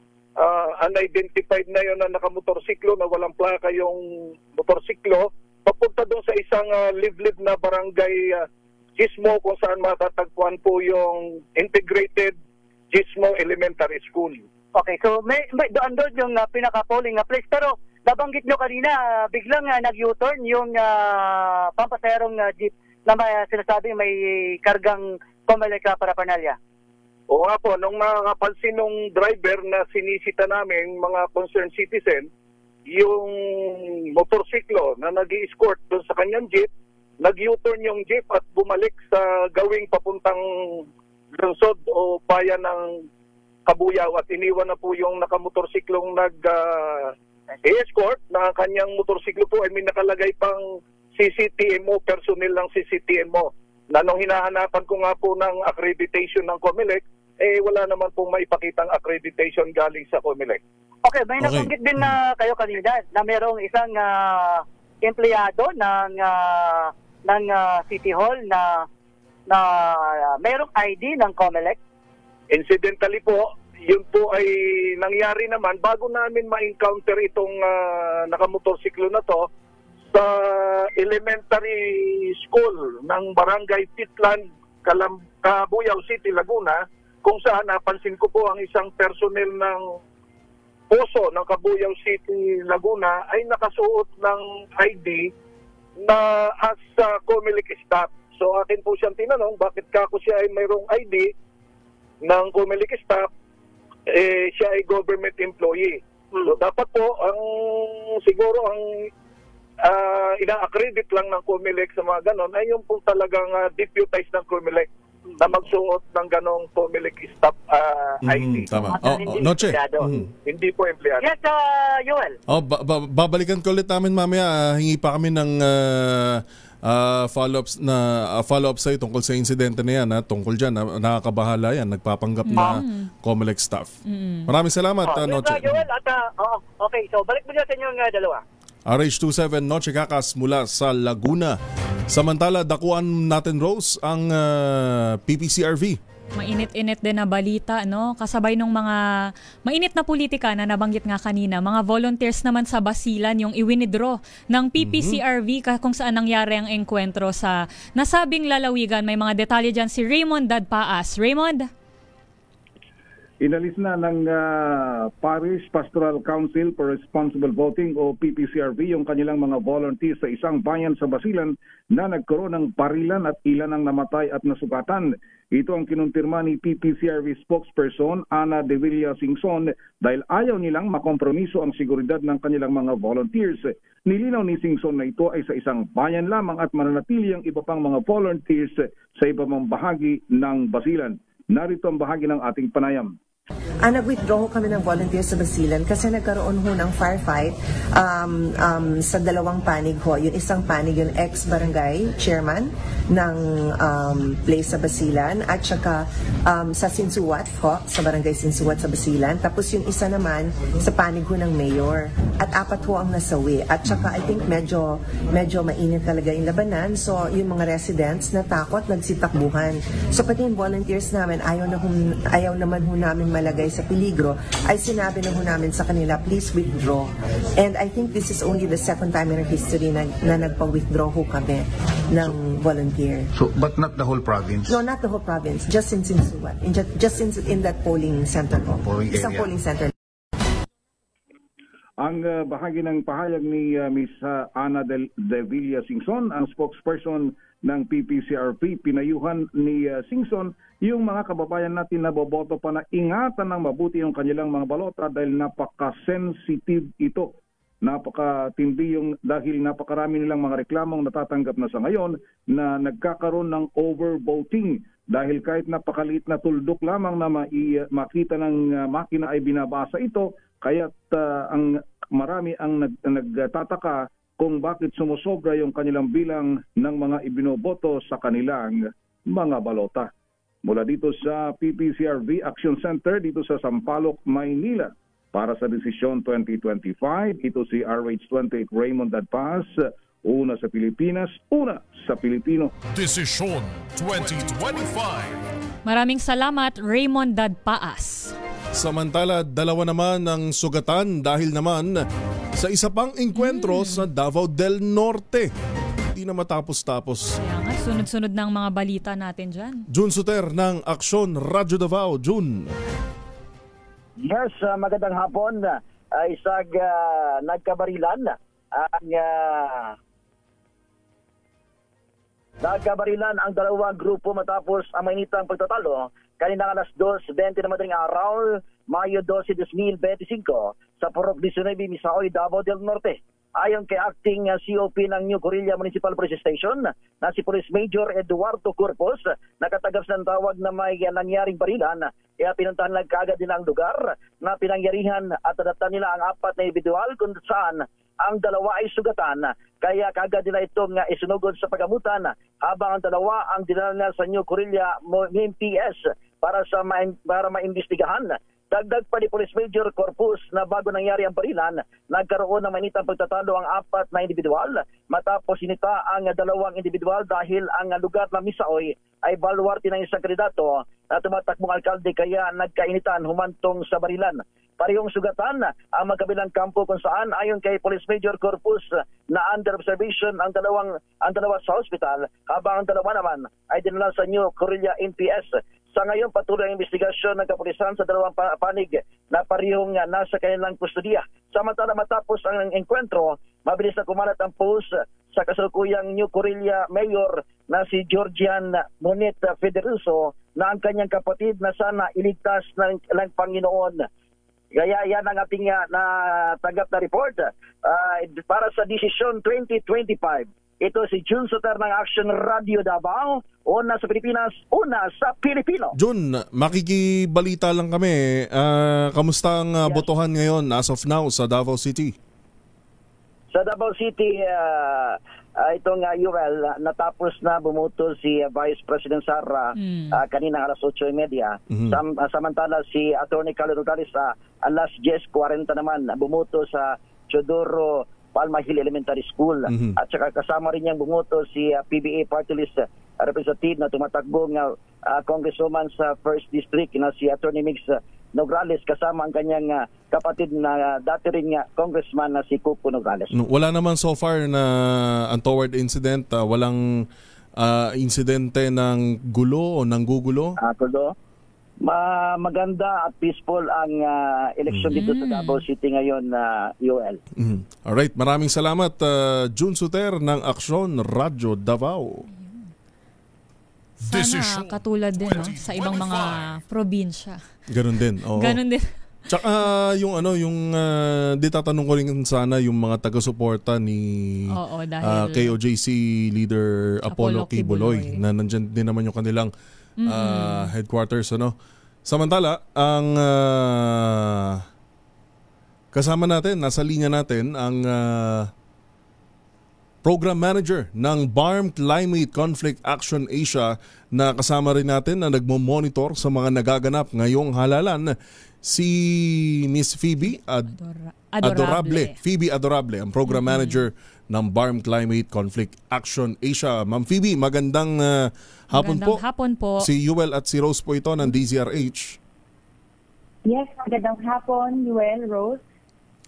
unidentified na yun na nakamotorsiklo na walang plaka yung motorsiklo papunta doon sa isang liblib na barangay Gismo kung saan matatagpuan po yung Integrated Gismo Elementary School. Okay, so may doon yung pinaka-polling place. Pero nabanggit nyo kanina, biglang nag-U-turn yung pampaserong jeep na sinasabi may kargang Comelec paraphernalia. Oo nga po, nung nakapansin nung driver na sinisita namin mga concerned citizen, yung motorsiklo na nag-i-escort doon sa kanyang jeep, nag-U-turn yung jeep at bumalik sa gawing papuntang lungsod o bayan ng Cabuyao at iniwan na po yung nakamotorsiklong nag-escort na kanyang motorsiklo po ay may nakalagay pang CCTMO, personnel ng CCTMO. Na nung hinahanapan ko nga po ng accreditation ng Comelec, wala naman pong maipakitang accreditation galing sa Comelec. Okay, may nabanggit din na kayo kanina na mayroong isang empleyado ng City Hall na mayroong ID ng Comelec. Incidentally po, yun po ay nangyari naman bago namin ma-encounter itong nakamotorsiklo na to sa elementary school ng Barangay Pitlan, Cabuyao City, Laguna, kung saan napansin ko po ang isang personnel ng puso ng Cabuyao City, Laguna ay nakasuot ng ID na as Comelec staff. So akin po siyang tinanong bakit kako siya ay mayroong ID ng Comelec staff, siya ay government employee. So dapat po siguro ang ina-accredit lang ng Comelec sa mga ganon ay yung po talagang deputized ng Comelec. na magsuot ng ganong Comelec staff ID. Tama. Hindi Noche. empleyado. Hindi po empleyado. Yes, Joel. Babalikan ko ulit namin mamaya. Hingi pa kami ng follow-up sa'yo tungkol sa insidente na yan. Tungkol dyan, nakakabahala yan. Nagpapanggap na Comelec staff. Maraming salamat, Noche. Joel, at okay, so balik mo dyan sa inyong dalawa. RH27 Noche Cacas mula sa Laguna. Samantala, dakuan natin, Rose, ang PPCRV. Mainit-init din na balita, no? Kasabay nung mga mainit na politika na nabanggit nga kanina, mga volunteers naman sa Basilan yung iwinidraw ng PPCRV kung saan nangyari ang engkwentro sa nasabing lalawigan. May mga detalye dyan si Raymond Dadpaas. Raymond? Inalis na ng Parish Pastoral Council for Responsible Voting o PPCRV yung kanilang mga volunteers sa isang bayan sa Basilan na nagkaroon ng barilan at ilan ang namatay at nasugatan. Ito ang kinumpirma ni PPCRV spokesperson Ana De Villa Singson dahil ayaw nilang makompromiso ang seguridad ng kanilang mga volunteers. Nilinaw ni Singson na ito ay sa isang bayan lamang at mananatili ang iba pang mga volunteers sa iba pang bahagi ng Basilan. Narito ang bahagi ng ating panayam. Nag-withdraw ho kami ng volunteers sa Basilan kasi nagkaroon ho ng firefight sa dalawang panig ho. Yung isang panig, yung ex-barangay chairman ng place sa Basilan at saka sa Sinsuat ho, sa barangay Sinsuat sa Basilan. Tapos yung isa naman sa panig ho ng mayor. At 4 ho ang nasawi. At saka I think medyo mainit talaga yung labanan. So yung mga residents natakot, nagsitakbuhan. So pati yung volunteers namin, ayaw naman ho namin malagay sa peligro, ay sinabi na ho namin sa kanila, please withdraw. And I think this is only the second time in our history na nagpa-withdraw ho kami ng volunteer. So, but not the whole province? No, not the whole province. Just in Sinsuat. Just in that polling center ho. Isang polling center. Ang bahagi ng pahayag ni Ms. Ana De Villa Singson, ang spokesperson ng PPCRV, pinayuhan ni Singson yung mga kababayan natin na boboto pa na ingatan ng mabuti yung kanilang mga balota dahil napaka-sensitive ito. Napakatindi yung dahil napakarami nilang mga reklamong natatanggap na sa ngayon na nagkakaroon ng overvoting dahil kahit napakaliit na tuldok lamang na makita ng makina ay binabasa ito, kaya't ang marami ang nagtataka kung bakit sumusobra yung kanilang bilang ng mga ibinoboto sa kanilang mga balota. Mula dito sa PPCRV Action Center, dito sa Sampaloc, Maynila, para sa Desisyon 2025, ito si RH28 Raymond Dadpaas, una sa Pilipinas, una sa Pilipino. Desisyon 2025. Maraming salamat, Raymond Dadpaas. Samantala, 2 naman ang sugatan dahil naman sa isa pang engkwentro sa Davao del Norte. Hindi na matapos-tapos. Kaya nga, sunod-sunod ng mga balita natin dyan. Jun Suter ng Aksyon Radyo Davao. Jun. Yes, magandang hapon. Isang nagkabarilan ang dalawang grupo matapos ang mainitang pagtatalo kanina alas 2:20 na madaling araw, Mayo 12, 2025 sa Purok 19, Misaoy, Davao del Norte. Ayon kay acting COP ng New Corilla Municipal Police Station na si Police Major Eduardo Corpus, nakatagap ng tawag na may nangyaring barilan, kaya pinuntahan lang kaagad nila ang lugar na pinangyarihan at adaptan nila ang 4 na individual kung saan ang 2 ay sugatan, kaya kaagad nila itong isunugod sa pagamutan habang ang 2 ang dinala sa New Corilla MPS para maimbestigahan. Dagdag pa ni Police Major Corpus na bago nangyari ang barilan, nagkaroon ng mainitang pagtatalo ang 4 na individual matapos sinita ang 2 individual dahil ang lugar na Misaoy ay baluarte ng isang kandidato na tumatakbong alkalde kaya nagkainitan humantong sa barilan. Parehong sugatan ang magkabilang kampo kung saan ayon kay Police Major Corpus na under observation ang dalawa sa hospital habang ang 2 naman ay dinala sa New Corilla NPS. Sa ngayon, patuloy ang investigasyon ng kapulisan sa 2 panig na parehong nasa kanilang kustudiya. Samantala matapos ang engkwentro, mabilis na kumalat ang post sa kasalukuyang New Corilla Mayor na si Georgian Monet Federoso na ang kanyang kapatid na sana iligtas ng Panginoon. Kaya yan ang ating natanggap na report para sa Desisyon 2025. Ito si Jun Suter ng Action Radio Davao. Una sa Pilipinas, una sa Pilipino. Jun, makikibalita lang kami. Kamusta ang botohan ngayon as of now sa Davao City? Sa Davao City, itong UL, natapos na bumuto si Vice President Sara kanina alas 8:30. Samantala si Attorney Carlo Nogales alas 10:40 naman bumuto sa Chodoro Palma Hill Elementary School. At saka kasama rin niyang bumuto si PBA Party List representative na tumatakbo ng congresswoman sa 1st District na si Attorney Mix Nograles kasama ang kanyang kapatid na dati rin congressman na si Cuco Nograles. Wala naman so far na untoward incident, walang insidente ng gulo o ng gugulo? Gulo. Maganda at peaceful ang election dito sa Davao City ngayon na UL. Alright, maraming salamat Jun Suter ng Aksyon Radio Davao. Sana katulad din sa ibang mga probinsya. Ganun din. Oo. Ganun din. Tsaka yung di tatanong ko rin sana yung mga taga-suporta ni KOJC leader Apollo Kibuloy na nandyan din naman yung kanilang headquarters. Samantala, ang kasama natin, nasa linya natin, ang Program Manager ng BARM Climate Conflict Action Asia na kasama rin natin na nagmo-monitor sa mga nagaganap ngayong halalan, si Miss Phoebe Adorable. Phoebe Adorable, ang Program Manager ng BARM Climate Conflict Action Asia. Ma'am Phoebe, magandang hapon po. Hapon po. Si Yuel at si Rose po ito ng DZRH. Yes, magandang hapon, Yuel, Rose.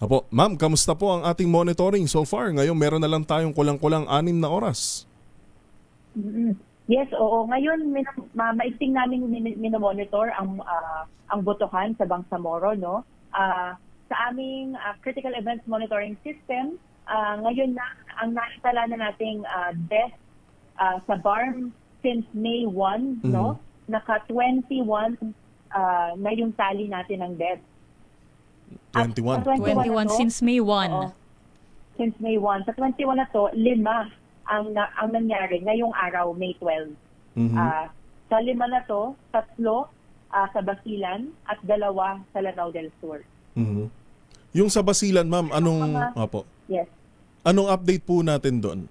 Apo, ma'am, kamusta po ang ating monitoring so far? Ngayon, meron na lang tayong kulang-kulang 6 na oras. Yes, oo. Ngayon, maigting namin minomonitor ang botohan sa Bangsamoro, no? Sa aming Critical Events Monitoring System, ngayon na, ang naitala na nating death sa BARM since May 1, no? Naka-21 na yung tally natin ng death. 21 since May 1. Since May 1. Sa 21 na to, 5 ang nangyari ngayong araw, May 12. Sa 5 na to, 3 sa Basilan at 2 sa Lanao del Sur. Yung sa Basilan, ma'am, Yes. Anong update po natin doon?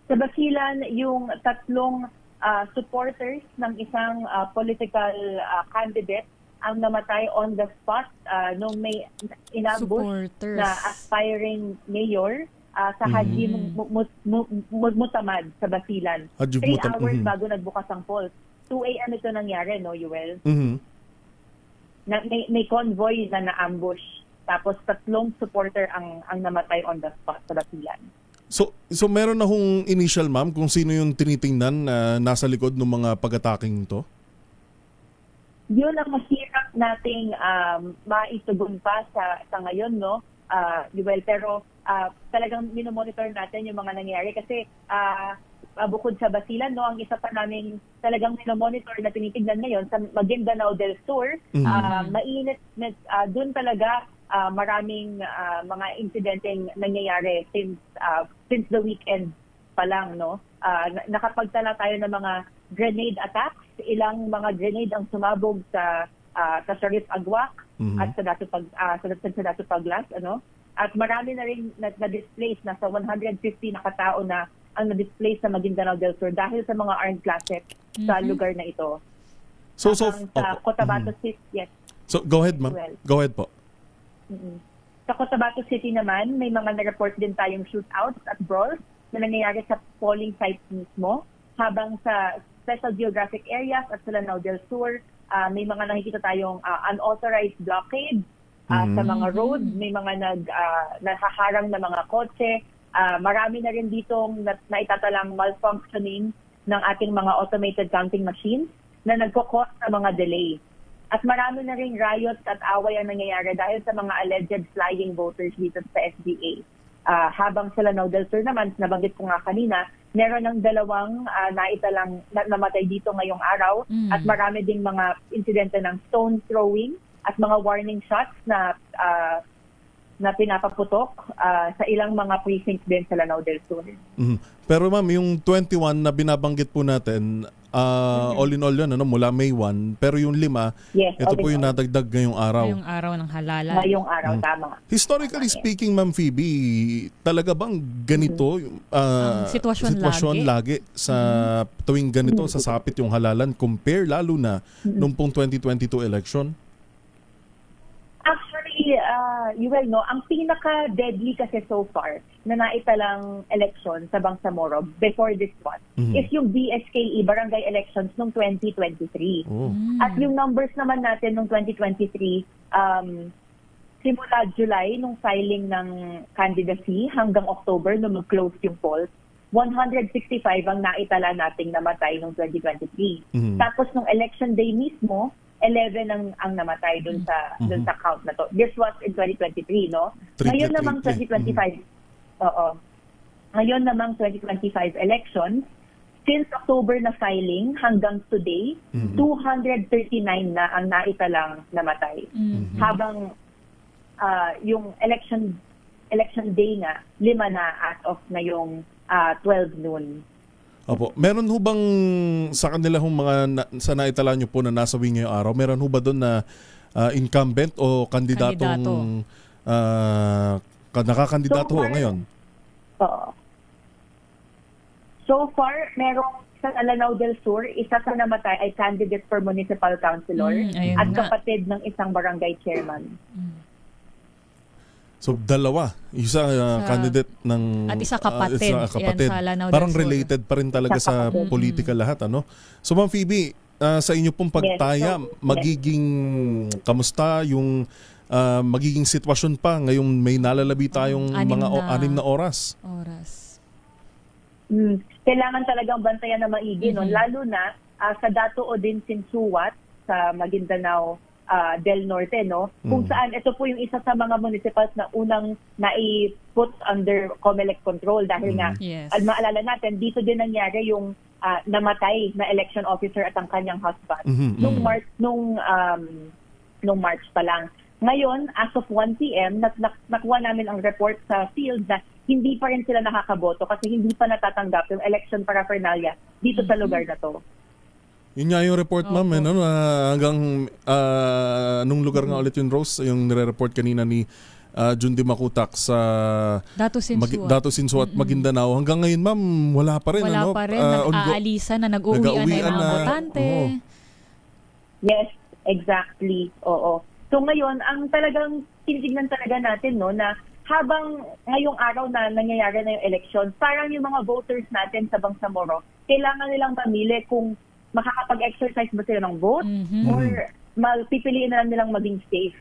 Sa Basilan, yung 3 supporters ng isang political candidate ang namatay on the spot nung may inambush na aspiring mayor sa Haji Mutamad sa Basilan. 3 hours bago nagbukas ang polls. 2 a.m. ito nangyari, no, Yuel? May convoy na na-ambush. Tapos 3 supporter ang namatay on the spot sa Basilan. So meron na hong initial, ma'am, kung sino yung tinitingnan na nasa likod ng mga pag-attacking to? Yun ang mahirap nating maitugon pa sa ngayon, no? Well, pero talagang minomonitor natin yung mga nangyayari kasi bukod sa Basilan, no, ang isa pa namin talagang minomonitor na tinitignan ngayon sa Maguindanao del Sur, mainit, doon talaga maraming mga insidenteng nangyayari since the weekend pa lang, no? Nakapagtala tayo ng mga grenade attacks, ilang mga grenade ang sumabog sa Sharif Agwak at sa Datu Paglas, ano? At marami na rin na-displace, nasa 150 na katao na ang na-displace sa Maguindanao del Sur dahil sa mga armed classes sa lugar na ito. Sa Cotabato City, yes. So go ahead, ma'am. Well, go ahead po. Sa Cotabato City naman, may mga na-report din tayong shootouts at brawls na nangyayari sa polling sites mismo. Habang sa Special Geographic Areas at sa Lanao del Sur, may mga nakikita tayong unauthorized blockade sa mga road, may mga nahaharang na mga kotse. Marami na rin ditong naitatalang malfunctioning ng ating mga automated counting machines na nagkukos ng mga delay. At marami na rin riots at away ang nangyayari dahil sa mga alleged flying voters dito sa SDA. Habang sa Lanao del Sur naman, nabanggit ko nga kanina, meron ng 2 naitalang namatay dito ngayong araw at marami ding mga insidente ng stone throwing at mga warning shots na na pinapaputok sa ilang mga precincts din sa Lanao del Sur. Pero ma'am, yung 21 na binabanggit po natin, all in all yun, mula May 1. Pero yung 5, yes, ito po yung nadagdag ngayong araw. Ngayong araw ng halalan. Ngayong araw, tama. Historically speaking, Ma'am Phoebe, talaga bang ganito sitwasyon lagi sa tuwing ganito sasapit yung halalan compare lalo na nung pong 2022 election? Actually, ang pinaka-deadly kasi so far na naitalang election sa Bangsamoro before this one is yung BSKE barangay elections noong 2023. At yung numbers naman natin noong 2023, simula July nung filing ng candidacy hanggang October nung mag-close yung polls, 165 ang naitala nating namatay noong 2023. Tapos nung election day mismo, 11 ang namatay dun sa count na to. This was in 2023, no? Ngayon namang 2025. Ngayon namang 2025 elections, since October na filing hanggang today, 239 na ang naitalang namatay. Habang yung election day na 5 na as of na yung 12 noon. Opo. Meron ho bang sa kanila hong mga sa naitala nyo po na nasawi ngayong araw, meron ho ba doon na incumbent o kandidatong nakakandidato ho ngayon? So far, merong sa Lanao del Sur, isa sa namatay ay candidate for municipal councilor at kapatid ng isang barangay chairman. So, dalawa. Isa candidate ng... At isa kapatid. kapatid. Yan, sa Lanao del Parang Sur. related pa rin talaga sa politika lahat, ano? So, Ma'am Phoebe, sa inyo pong pagtaya, magiging kamusta yung magiging sitwasyon pa ngayong may nalalabi tayong mga 6 na oras? Kailangan talagang bantayan na maigi, no? Lalo na sa Dato Odinsin Suwat sa Maguindanao del Norte, no? Kung saan ito po yung isa sa mga municipals na unang nai-put under COMELEC control dahil nga maalala natin dito din nangyari yung namatay na election officer at ang kanyang husband nung March pa lang. Ngayon, as of 1 PM, nakuha namin ang report sa field na hindi pa rin sila nakakaboto kasi hindi pa natatanggap yung election paraphernalia dito sa lugar na to. Yun nga yung report, ma'am. Hanggang nung lugar nga ulit yung Rose, yung nire-report kanina ni Jundi Makutak sa Dato Sinsuat, Maguindanao. Hanggang ngayon, ma'am, wala pa rin. Wala pa rin. Nag-aalisan na, nag-uwian na yung mga botante. Yes, exactly. Oo. So ngayon, ang talagang tinitignan talaga natin, no, na habang ngayong araw na nangyayari na yung election, parang yung mga voters natin sa Bangsamoro, kailangan nilang mamili kung makakapag-exercise ba sila ng vote or pipiliin na lang nilang maging safe.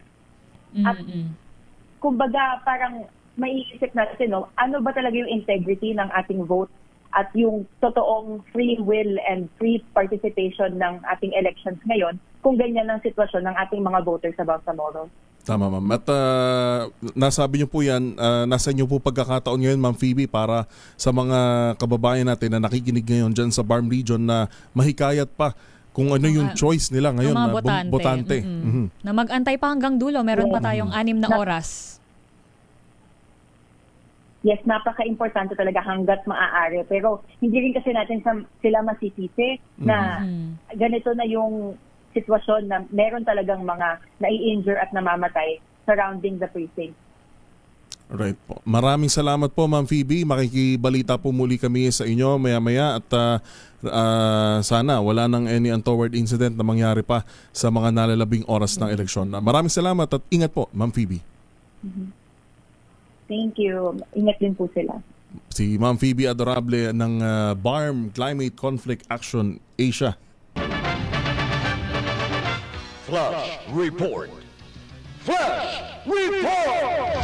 At kumbaga parang maiisip natin, no, ano ba talaga yung integrity ng ating vote at yung totoong free will and free participation ng ating elections ngayon kung ganyan ang sitwasyon ng ating mga voters sa Bangsamoro. Tama, ma'am. At nasabi niyo po yan, nasa inyo po pagkakataon ngayon, Ma'am Phoebe, para sa mga kababayan natin na nakikinig ngayon dyan sa BARM region na mahikayat pa kung ano yung choice nila ngayon na botante. Na mag-antay pa hanggang dulo. Meron pa tayong 6 na oras. Yes, napaka-importante talaga hanggat maaari. Pero hindi rin kasi natin sila masisisi na ganito na yung sitwasyon na meron talagang mga nai-injure at namamatay surrounding the precinct. Right po. Maraming salamat po, Ma'am Phoebe. Makikibalita po muli kami sa inyo maya-maya at sana wala nang any untoward incident na mangyari pa sa mga nalalabing oras ng eleksyon. Maraming salamat at ingat po, Ma'am Phoebe. Thank you. Ingat din po sila. Si Ma'am Phoebe Adorable ng BARM Climate Conflict Action Asia. Flash Report. Flash Report!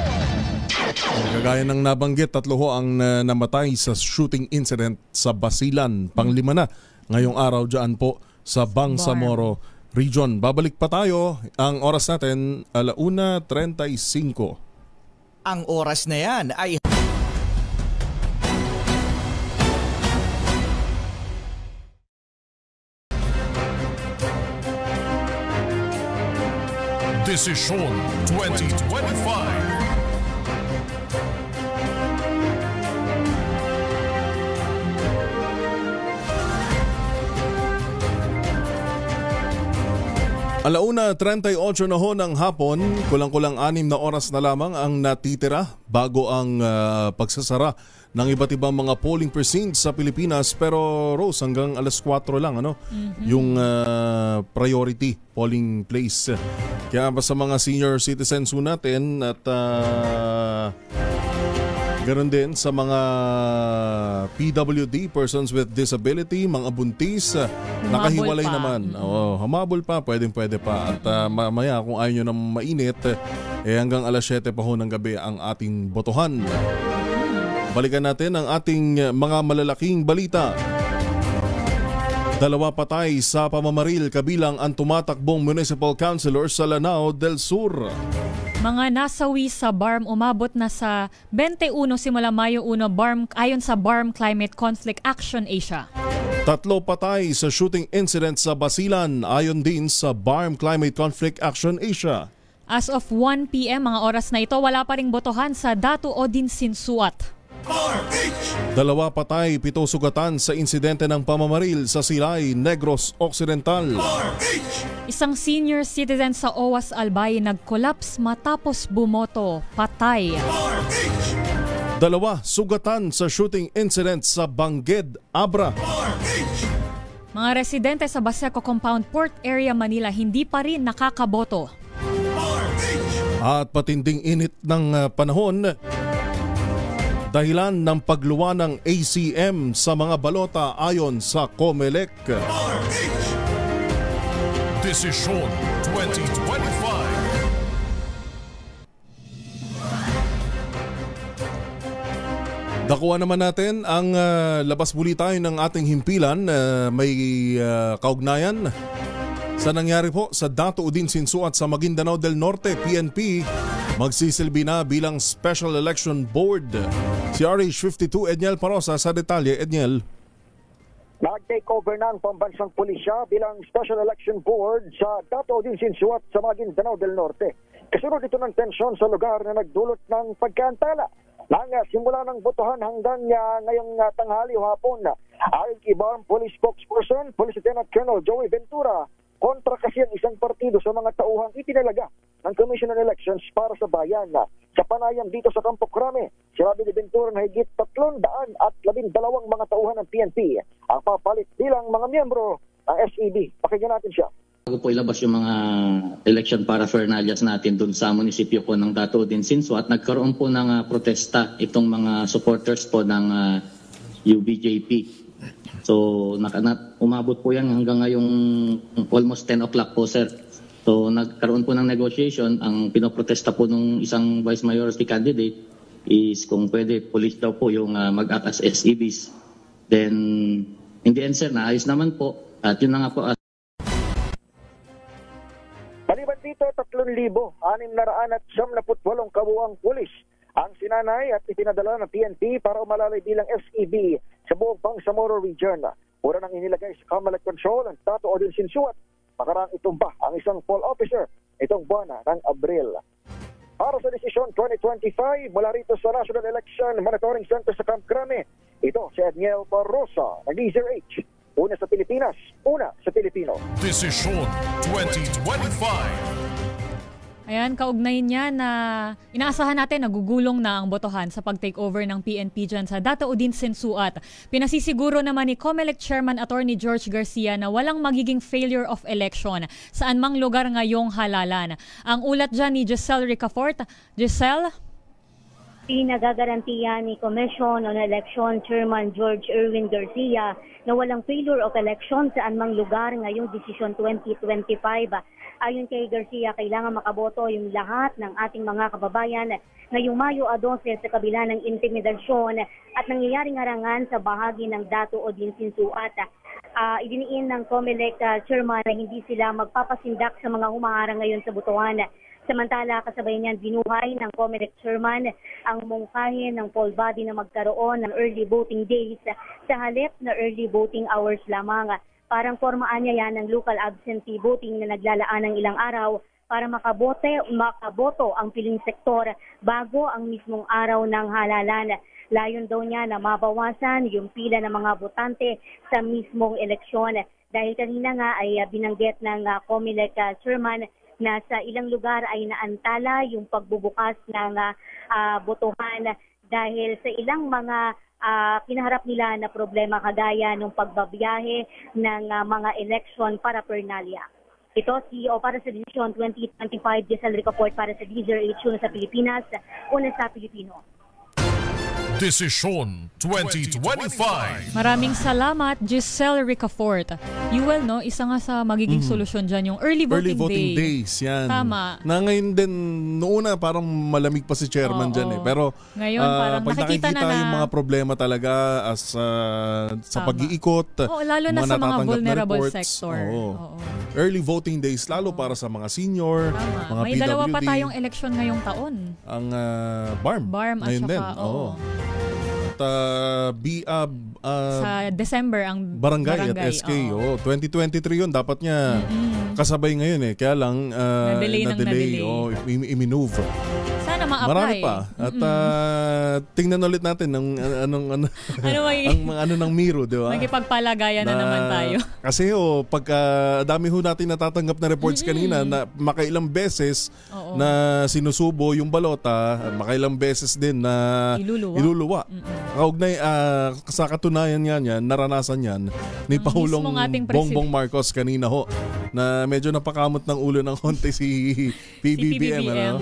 Kagaya ng nabanggit, 3 ang namatay sa shooting incident sa Basilan. Pang-5 na ngayong araw dyan po sa Bangsamoro Region. Babalik pa tayo. Ang oras natin, 1:35. Ang oras na yan ay... Desisyon 2025. 1:38 na ho ng hapon, kulang-kulang 6 na oras na lamang ang natitira bago ang pagsasara ng iba't ibang mga polling precincts sa Pilipinas. Pero Rose, hanggang 4:00 lang yung priority polling place. Kaya sa mga senior citizens natin at ganoon din sa mga PWD, persons with disability, mga buntis, nakahiwalay naman. Humabol pa, pwede pa. At mamaya kung ayaw nyo nang mainit, hanggang 7:00 pa ho ng gabi ang ating botohan. Balikan natin ang ating mga malalaking balita. 2 patay sa pamamaril kabilang ang tumatakbong municipal councilor sa Lanao del Sur. Mga nasawi sa BARM umabot na sa 21 simula Mayo 1 ayon sa BARM Climate Conflict Action Asia. 3 patay sa shooting incident sa Basilan ayon din sa BARM Climate Conflict Action Asia. As of 1 p.m. mga oras na ito, wala pa ring botohan sa Datu Odin Sinsuat. 2 patay, 7 sugatan sa insidente ng pamamaril sa Silay, Negros Occidental. Isang senior citizen sa OWAS Albay nag-collapse matapos bumoto, patay. 2 sugatan sa shooting incident sa Bangged, Abra. Mga residente sa Baseco Compound, Port Area, Manila hindi pa rin nakakaboto. At patinding init ng panahon, dahilan ng pagluwa ng ACM sa mga balota ayon sa COMELEC. Desisyon 2025. Dakuha naman natin ang labas bulitahin ng ating himpilan. May kaugnayan sa nangyari po sa Datu Odin Sinsuat sa Maguindanao del Norte. PNP magsisilbi na bilang Special Election Board. Si RH52 Edniel Parosa sa detalye. Edniel. Nag-take over ng pambansang pulisya bilang Special Election Board sa Datu Odin Sinsuat sa Maguindanao del Norte. Kasunod ito ng tensyon sa lugar na nagdulot ng pagkaantala nang simula ng botohan hanggang ngayong tanghali o hapon. Ayon kay BARM Police Spokesperson, Police Lieutenant Colonel Joey Ventura, kontra kasi ang isang partido sa mga tauhang itinalaga ng Commission on Elections para sa bayan. Sa panayam dito sa Campo Crame, sinabi ni Ventura na higit 312 mga tauhan ng PNP ang papalit bilang mga miyembro ng SEB. Pakinggan natin siya. Bago po ilabas yung mga election paraphernalias natin doon sa munisipyo po ng Datu Odin Sinsuat, nagkaroon po ng protesta itong mga supporters po ng UBJP. So umabot po yan hanggang ngayong almost 10 o'clock po, sir. So nagkaroon po ng negotiation. Ang pinoprotesta po nung isang vice mayoralty candidate is kung pwede police daw po yung mag-act as SEBs. Then in the end, sir, naayos naman po. At yun na nga po. Maliban dito, 3,678 kabuuang pulis ang sinanay at itinadala ng PNP para umalalay bilang SEB sa buong Bangsamoro Region. Una nang inilagay sa COMELEC control ang Datu Odin Sinsuat. Makarang itumba ang isang poll officer itong buwan ng Abril. Para sa desisyon 2025, mula rito sa National Election Monitoring Center sa Camp Crame, ito si Edniel Barrosa ng DZRH. Una sa Pilipinas, una sa Pilipino. Desisyon 2025. Ayan, kaugnay niya na inaasahan natin nagugulong na ang botohan sa pag-takeover ng PNP dyan sa Datu Odin Sinsuat. Pinasisiguro naman ni COMELEC Chairman Attorney George Garcia na walang magiging failure of election saan mang lugar ngayong halalan. Ang ulat dyan ni Giselle Ricafort. Giselle? Pinagagarantiya ni Commission on Election Chairman George Erwin Garcia na walang failure of election sa anumang lugar ngayong desisyon 2025. Ayon kay Garcia, kailangan makaboto yung lahat ng ating mga kababayan ngayong Mayo 12 sa kabila ng intimidasyon at nangyayaring harangan sa bahagi ng Datu Odin Sinsuat. Idiniin ng COMELEC Chairman na hindi sila magpapasindak sa mga humaharang ngayon sa botohan. Samantala, kasabay niyan binuhay ng COMELEC Chairman ang mungkahin ng poll body na magkaroon ng early voting days sa halip na early voting hours lamang. Parang formaan niya yan ng local absentee voting na naglalaan ng ilang araw para makaboto ang piling sektor bago ang mismong araw ng halalan. Layon daw niya na mabawasan yung pila ng mga botante sa mismong eleksyon. Dahil kanina nga ay binanggit ng COMELEC chairman na sa ilang lugar ay naantala yung pagbubukas ng botohan dahil sa ilang mga kinaharap nila na problema kagaya ng pagbabiyahe ng mga election paraphernalia. Ito para sa Desisyon 2025, Giselle Ricafort para sa DZRH sa Pilipinas, una sa Pilipino. Desisyon 2025. Maraming salamat, Giselle Ricafort. Yuel, no, isa nga sa magiging solusyon dyan yung early voting days. Yan. Tama. Na ngayon din, noona parang malamig pa si chairman dyan eh. Pero ngayon, parang pag nakikita na yung mga problema talaga sa pag-iikot, lalo na sa mga vulnerable sector. Early voting days, lalo para sa mga senior, mga May PWD. Dalawa pa tayong eleksyon ngayong taon. Ang BARM at saka, sa December ang barangay at SK. 2023 yun. Dapat niya kasabay ngayon eh. Kaya lang na-delay. I-move. Sana ma-apply. Marami pa. At tingnan ulit natin ng ng Miro, di ba? Magkipagpalagayan na naman tayo. Kasi pagka dami ho natin natatanggap na reports kanina na makailang beses na sinusubo yung balota, makailang beses din na iluluwa. Kaugnay, sa katunayan yan, naranasan yan ni Pangulong Bongbong Marcos kanina ho, na medyo napakamot ng ulo ng konti si PBBM. Ano?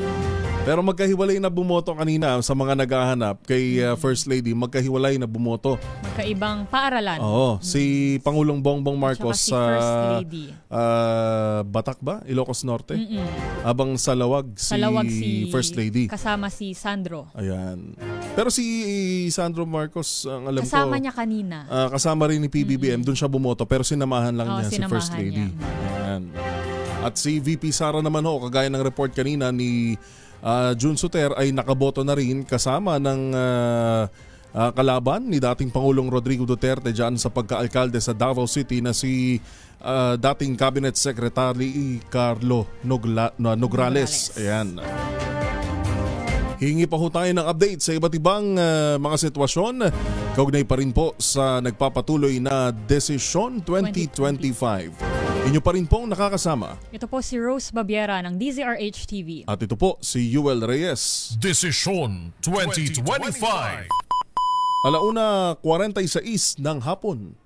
Pero magkahiwalay na bumoto kanina sa mga naghahanap kay First Lady, magkahiwalay na bumoto. Magkaibang paaralan. Si Pangulong Bongbong Marcos sa First Lady. Batak ba? Ilocos Norte? Habang sa Lawag si First Lady. Kasama si Sandro. Ayan. Pero si Sandro Marcos, ang alam kasama niya kanina. Kasama rin ni PBBM, doon siya bumoto pero sinamahan lang niya si First Lady. Ayan. At si VP Sara naman kagaya ng report kanina ni June Suter ay nakaboto na rin kasama ng kalaban ni dating Pangulong Rodrigo Duterte dyan sa pagka-alkalde sa Davao City na si dating Cabinet Secretary Carlo Nograles. Ayan. Hingi pa ho tayo ng update sa iba't ibang mga sitwasyon. Kaugnay pa rin po sa nagpapatuloy na Desisyon 2025. Inyo pa rin pong nakakasama. Ito po si Rose Babiera ng DZRH TV. At ito po si Yuel Reyes. Desisyon 2025. 1:46 ng hapon.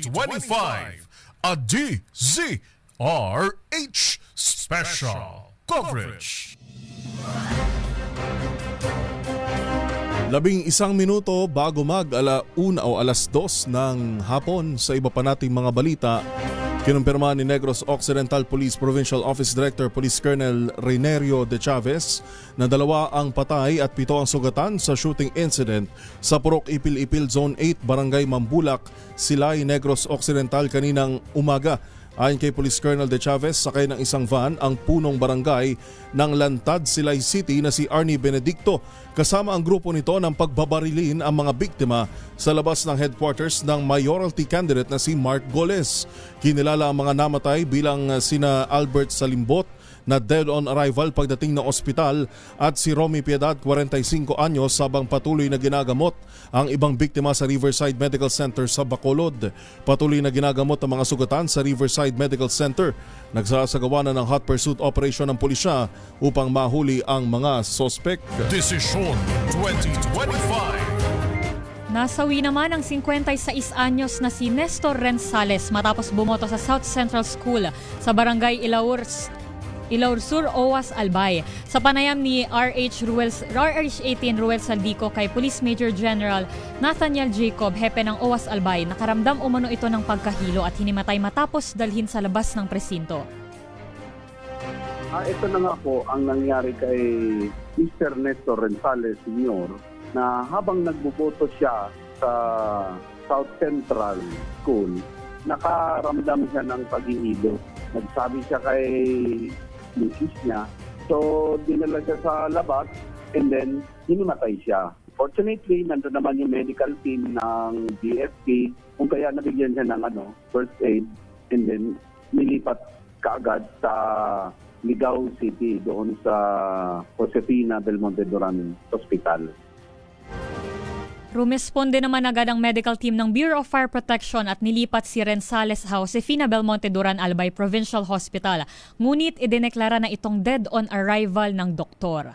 25. A DZRH Special Coverage. 11 minuto bago mag-1 o 2:00 ng hapon sa iba pa nating mga balita. Kinumpirma ni Negros Occidental Police Provincial Office Director Police Colonel Reinerio De Chavez na 2 ang patay at 7 ang sugatan sa shooting incident sa Purok Ipil-Ipil Zone 8, Barangay Mambulak, Silay, Negros Occidental kaninang umaga. Ayon kay Police Colonel De Chavez, sakay ng isang van ang punong barangay ng Lantad, Silay City na si Arnie Benedicto. Kasama ang grupo nito ng pagbabarilin ang mga biktima sa labas ng headquarters ng mayoralty candidate na si Mark Goles. Kinilala ang mga namatay bilang sina Albert Salimbot na dead on arrival pagdating ng ospital at si Romy Piedad, 45 anyos, sabang patuloy na ginagamot ang ibang biktima sa Riverside Medical Center sa Bacolod. Patuloy na ginagamot ang mga sugatan sa Riverside Medical Center. Nagsasagawa na ng hot pursuit operation ng pulisya upang mahuli ang mga sospek. Desisyon 2025. Nasawi naman ang 56 anyos na si Nestor Rensales matapos bumoto sa South Central School sa Barangay Ilaur Sur, Owas, Albay. Sa panayam ni RH18 Ruel Saldico kay Police Major General Nathaniel Jacob, hepe ng Owas, Albay, nakaramdam umano ito ng pagkahilo at hinimatay matapos dalhin sa labas ng presinto. Ito na nga po ang nangyari kay Mr. Nestor Rensales Sr. na habang nagboboto siya sa South Central School, nakaramdam siya ng pag-ihilo. Nagsabi siya kay misis niya. So, dinala siya sa labas and then hinimatay siya. Fortunately, nandun naman yung medical team ng DFP kung kaya nabigyan siya ng first aid and then nilipat kaagad sa Ligao City doon sa Josefina del Monte Duran Hospital. Rumesponde naman agad ang medical team ng Bureau of Fire Protection at nilipat si Rensales Josefina Belmonte Duran Albay Provincial Hospital. Ngunit idineklara na itong dead on arrival ng doktor.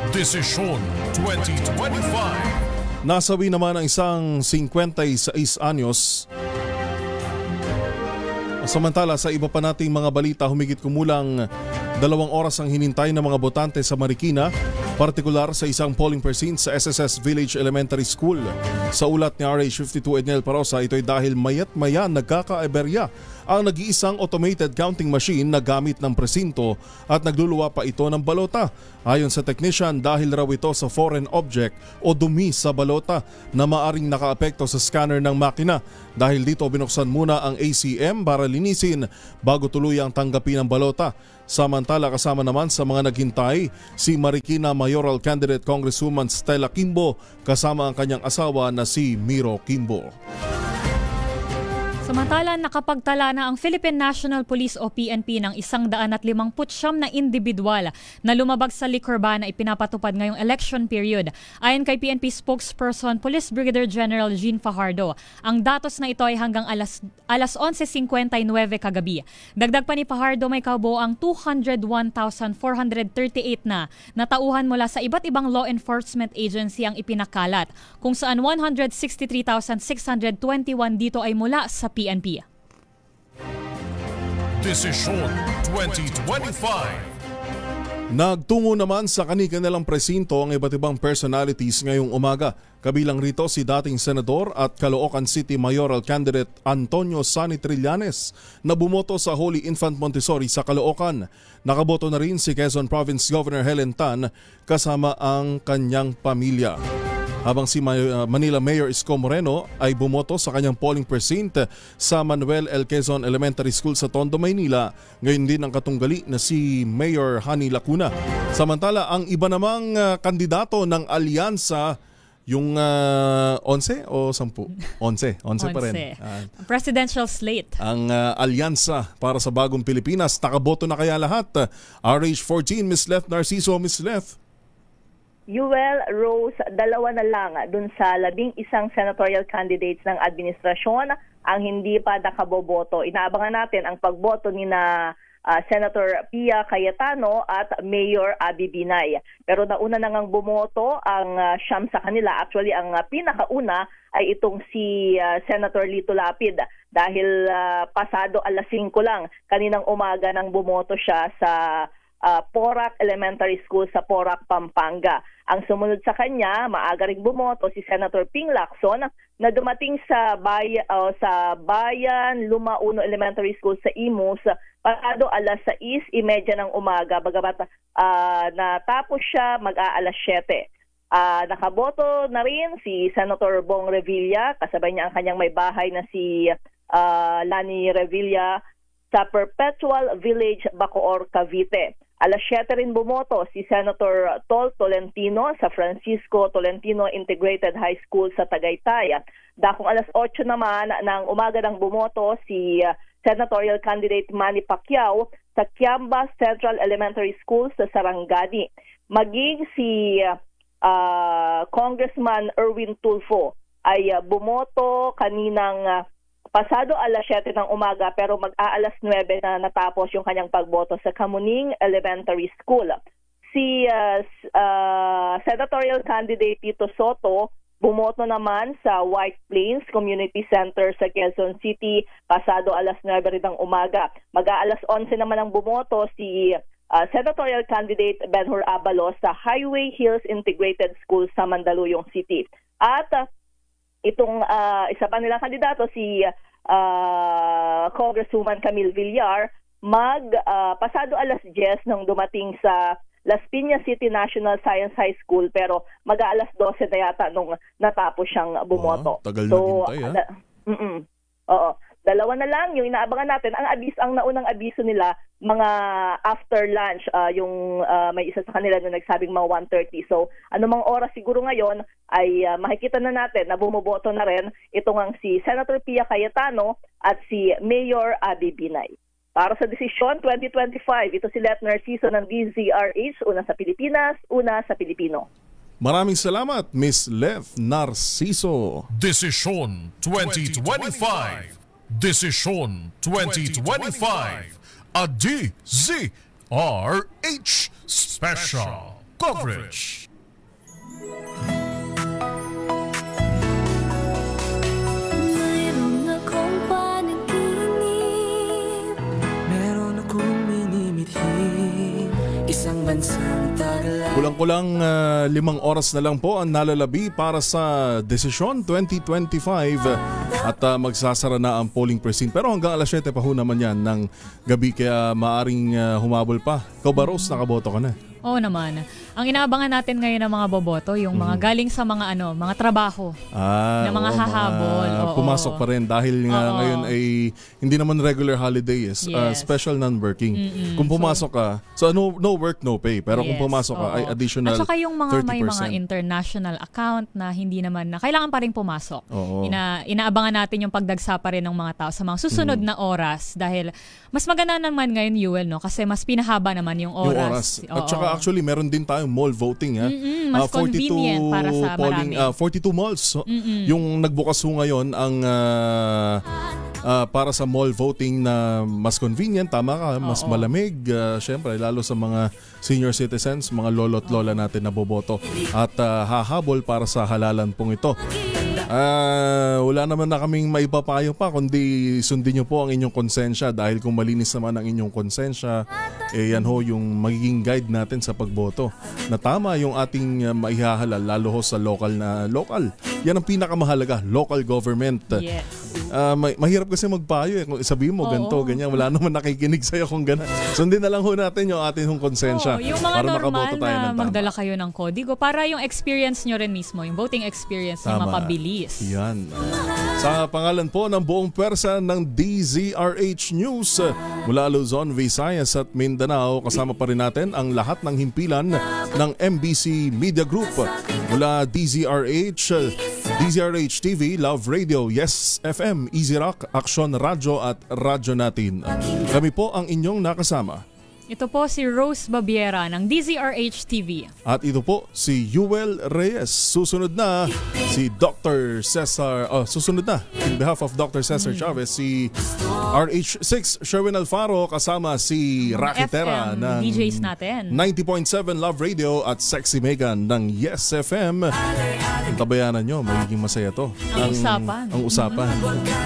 Desisyon 2025. Nasawi naman ang isang 56 anyos. Samantala sa iba pa nating mga balita, humigit kumulang 2 oras ang hinintay ng mga botante sa Marikina, partikular sa isang polling precinct sa SSS Village Elementary School. Sa ulat ni RH52 Edniel Parosa, ito'y dahil mayat-maya nagkakaaberya ang nag-iisang automated counting machine na gamit ng presinto at nagluluwa pa ito ng balota. Ayon sa technician, dahil raw ito sa foreign object o dumi sa balota na maaring nakaapekto sa scanner ng makina. Dahil dito binuksan muna ang ACM para linisin bago tuluyang tanggapin ang balota. Samantala kasama naman sa mga naghintay si Marikina Mayoral Candidate Congresswoman Stella Kimbo kasama ang kanyang asawa na si Miro Kimbo. Samantala, nakapagtala na ang Philippine National Police o PNP ng 159 na individual na lumabag sa liquor ban na ipinapatupad ngayong election period. Ayon kay PNP spokesperson Police Brigadier General Jean Fajardo, ang datos na ito ay hanggang alas 11:59 kagabi. Dagdag pa ni Fajardo, may kabuoang 201,438 na natauhan mula sa iba't ibang law enforcement agency ang ipinakalat, kung saan 163,621 dito ay mula sa PNP. Desisyon 2025. Nagtungo naman sa kani-kanilang presinto ang iba't ibang personalities ngayong umaga. Kabilang rito si dating Senador at Caloocan City Mayoral Candidate Antonio Sani Trillanes na bumoto sa Holy Infant Montessori sa Caloocan. Nakaboto na rin si Quezon Province Governor Helen Tan kasama ang kanyang pamilya. Habang si Manila Mayor Isko Moreno ay bumoto sa kanyang polling precinct sa Manuel L. Quezon Elementary School sa Tondo, Maynila. Ngayon din ang katunggali na si Mayor Hani Lacuna. Samantala, ang iba namang kandidato ng alyansa, yung 11 o 10? 11 pa rin. Presidential slate. Ang alyansa para sa bagong Pilipinas, nakaboto na kaya lahat? RH14, Ms. Leth Narciso. Ms. Leth. Yuel Rose, 2 na lang dun sa 11 senatorial candidates ng administrasyon ang hindi pa nakaboboto. Inaabangan natin ang pagboto ni na Senator Pia Cayetano at Mayor Abby Binay. Pero nauna na ngang bumoto ang siyam sa kanila. Actually, ang pinakauna ay itong si Senator Lito Lapid dahil pasado alas 5 lang kaninang umaga nang bumoto siya sa Porac Elementary School sa Porac, Pampanga. Ang sumunod sa kanya, maaga ring bumoto si Senator Ping Lacson na dumating sa Bayan Luma 1 Elementary School sa Imus pasado alas 6:30 ng umaga. Bagamat natapos siya mag-aalas 7. Nakaboto na rin si Senator Bong Revilla, kasabay niya ang kanyang may bahay na si Lani Revilla sa Perpetual Village, Bacoor, Cavite. Alas 7 rin bumoto si Senator Tol Tolentino sa Francisco Tolentino Integrated High School sa Tagaytay. Dakong alas 8 naman ng umaga nang bumoto si Senatorial Candidate Manny Pacquiao sa Kiamba Central Elementary School sa Sarangani. Maging si Congressman Erwin Tulfo ay bumoto kaninang pasado alas 7 ng umaga pero mag-aalas 9 na natapos yung kanyang pagboto sa Kamuning Elementary School. Si Senatorial Candidate Tito Soto bumoto naman sa White Plains Community Center sa Quezon City pasado alas 9 rin ng umaga. Mag-aalas 11 naman ang bumoto si Senatorial Candidate Benhur Abalos sa Highway Hills Integrated School sa Mandaluyong City. At itong isa pa nilang kandidato si Congresswoman Camille Villar pasado alas 10 nung dumating sa Las Piñas City National Science High School pero mag-aalas 12 na yata nung natapos siyang bumoto. Tagal na hintay Oo. 2 na lang yung inaabangan natin. Ang naunang abiso nila mga after lunch, yung may isa sa kanila na nagsabing mga 1:30. So anumang oras siguro ngayon ay makikita na natin na bumoboto na rin itong ang si Senator Pia Cayetano at si Mayor Abby Binay. Para sa Desisyon 2025, ito si Leth Narciso ng DZRH, una sa Pilipinas, una sa Pilipino. Maraming salamat, Miss Lev Narciso. Desisyon 2025. Desisyon 2025. A DZRH Special Coverage. Kulang-kulang 5 oras na lang po ang nalalabi para sa Desisyon 2025 at magsasara na ang polling precinct. Pero hanggang alas 7 pa ho naman yan ng gabi kaya maaring humabol pa. Ikaw ba, Rose, nakaboto ka na? Oo naman. Ang inaabangan natin ngayon ng mga boboto, yung mga galing sa mga mga trabaho na mga hahabol. Pumasok pa rin dahil nga ngayon ay hindi naman regular holiday, special non-working. Kung pumasok ka, so no work, no pay. Pero kung pumasok ka ay additional 30%. At saka yung mga may mga international account na hindi naman na kailangan pa rin pumasok. Inaabangan natin yung pagdagsa pa rin ng mga tao sa mga susunod na oras dahil mas maganda naman ngayon, Yuel, no? Kasi mas pinahaba naman yung oras. At saka actually meron din tayong mall voting, ha. Mas convenient para sa polling, marami. 42 malls. Yung nagbukas ho ngayon ang para sa mall voting na mas convenient, tama ka, mas malamig, syempre lalo sa mga senior citizens, mga lolo't lola natin na boboto at hahabol para sa halalan pong ito. Wala naman na kaming maipapayo pa kundi sundin nyo po ang inyong konsensya dahil kung malinis naman ang inyong konsensya, yan ho yung magiging guide natin sa pagboto na tama yung ating maihahalal lalo ho sa local. Yan ang pinakamahalaga, local government. Yes. Mahirap kasi magpayo kung sabihin mo ganito, ganyan, wala naman nakikinig sa'yo kung gano'n. Sundin na lang ho natin yung ating konsensya yung mga para normal makaboto tayo ng tama. Magdala kayo ng kodigo para yung experience nyo rin mismo, yung voting experience nyo mapabilis. Yan. Sa pangalan po ng buong pwersa ng DZRH News mula Luzon, Visayas at Mindanao, kasama pa rin natin ang lahat ng himpilan ng MBC Media Group mula DZRH TV, Love Radio, Yes FM, Easy Rock, Action Radio at Radyo Natin. Kami po ang inyong nakasama. Ito po si Rose Babiera ng DZRH TV. At ito po si Yuel Reyes. Susunod na si Dr. Cesar, susunod na in behalf of Dr. Cesar Chavez, si RH6 Sherwin Alfaro kasama si Rocky Terra ng DJs natin. 90.7 Love Radio at Sexy Megan ng Yes FM. Tabayanan nyo, magiging masaya to. Ang usapan.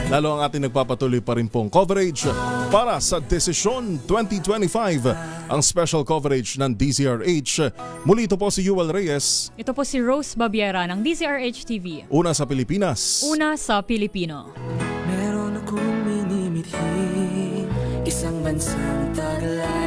Lalo ang ating nagpapatuloy pa rin pong coverage para sa Desisyon 2025. Ang special coverage ng DZRH. Muli ito po si Yuel Reyes. Ito po si Rose Babiera ng DZRH TV. Una sa Pilipinas. Una sa Pilipino. Meron akong minimithi, isang bansang taglay.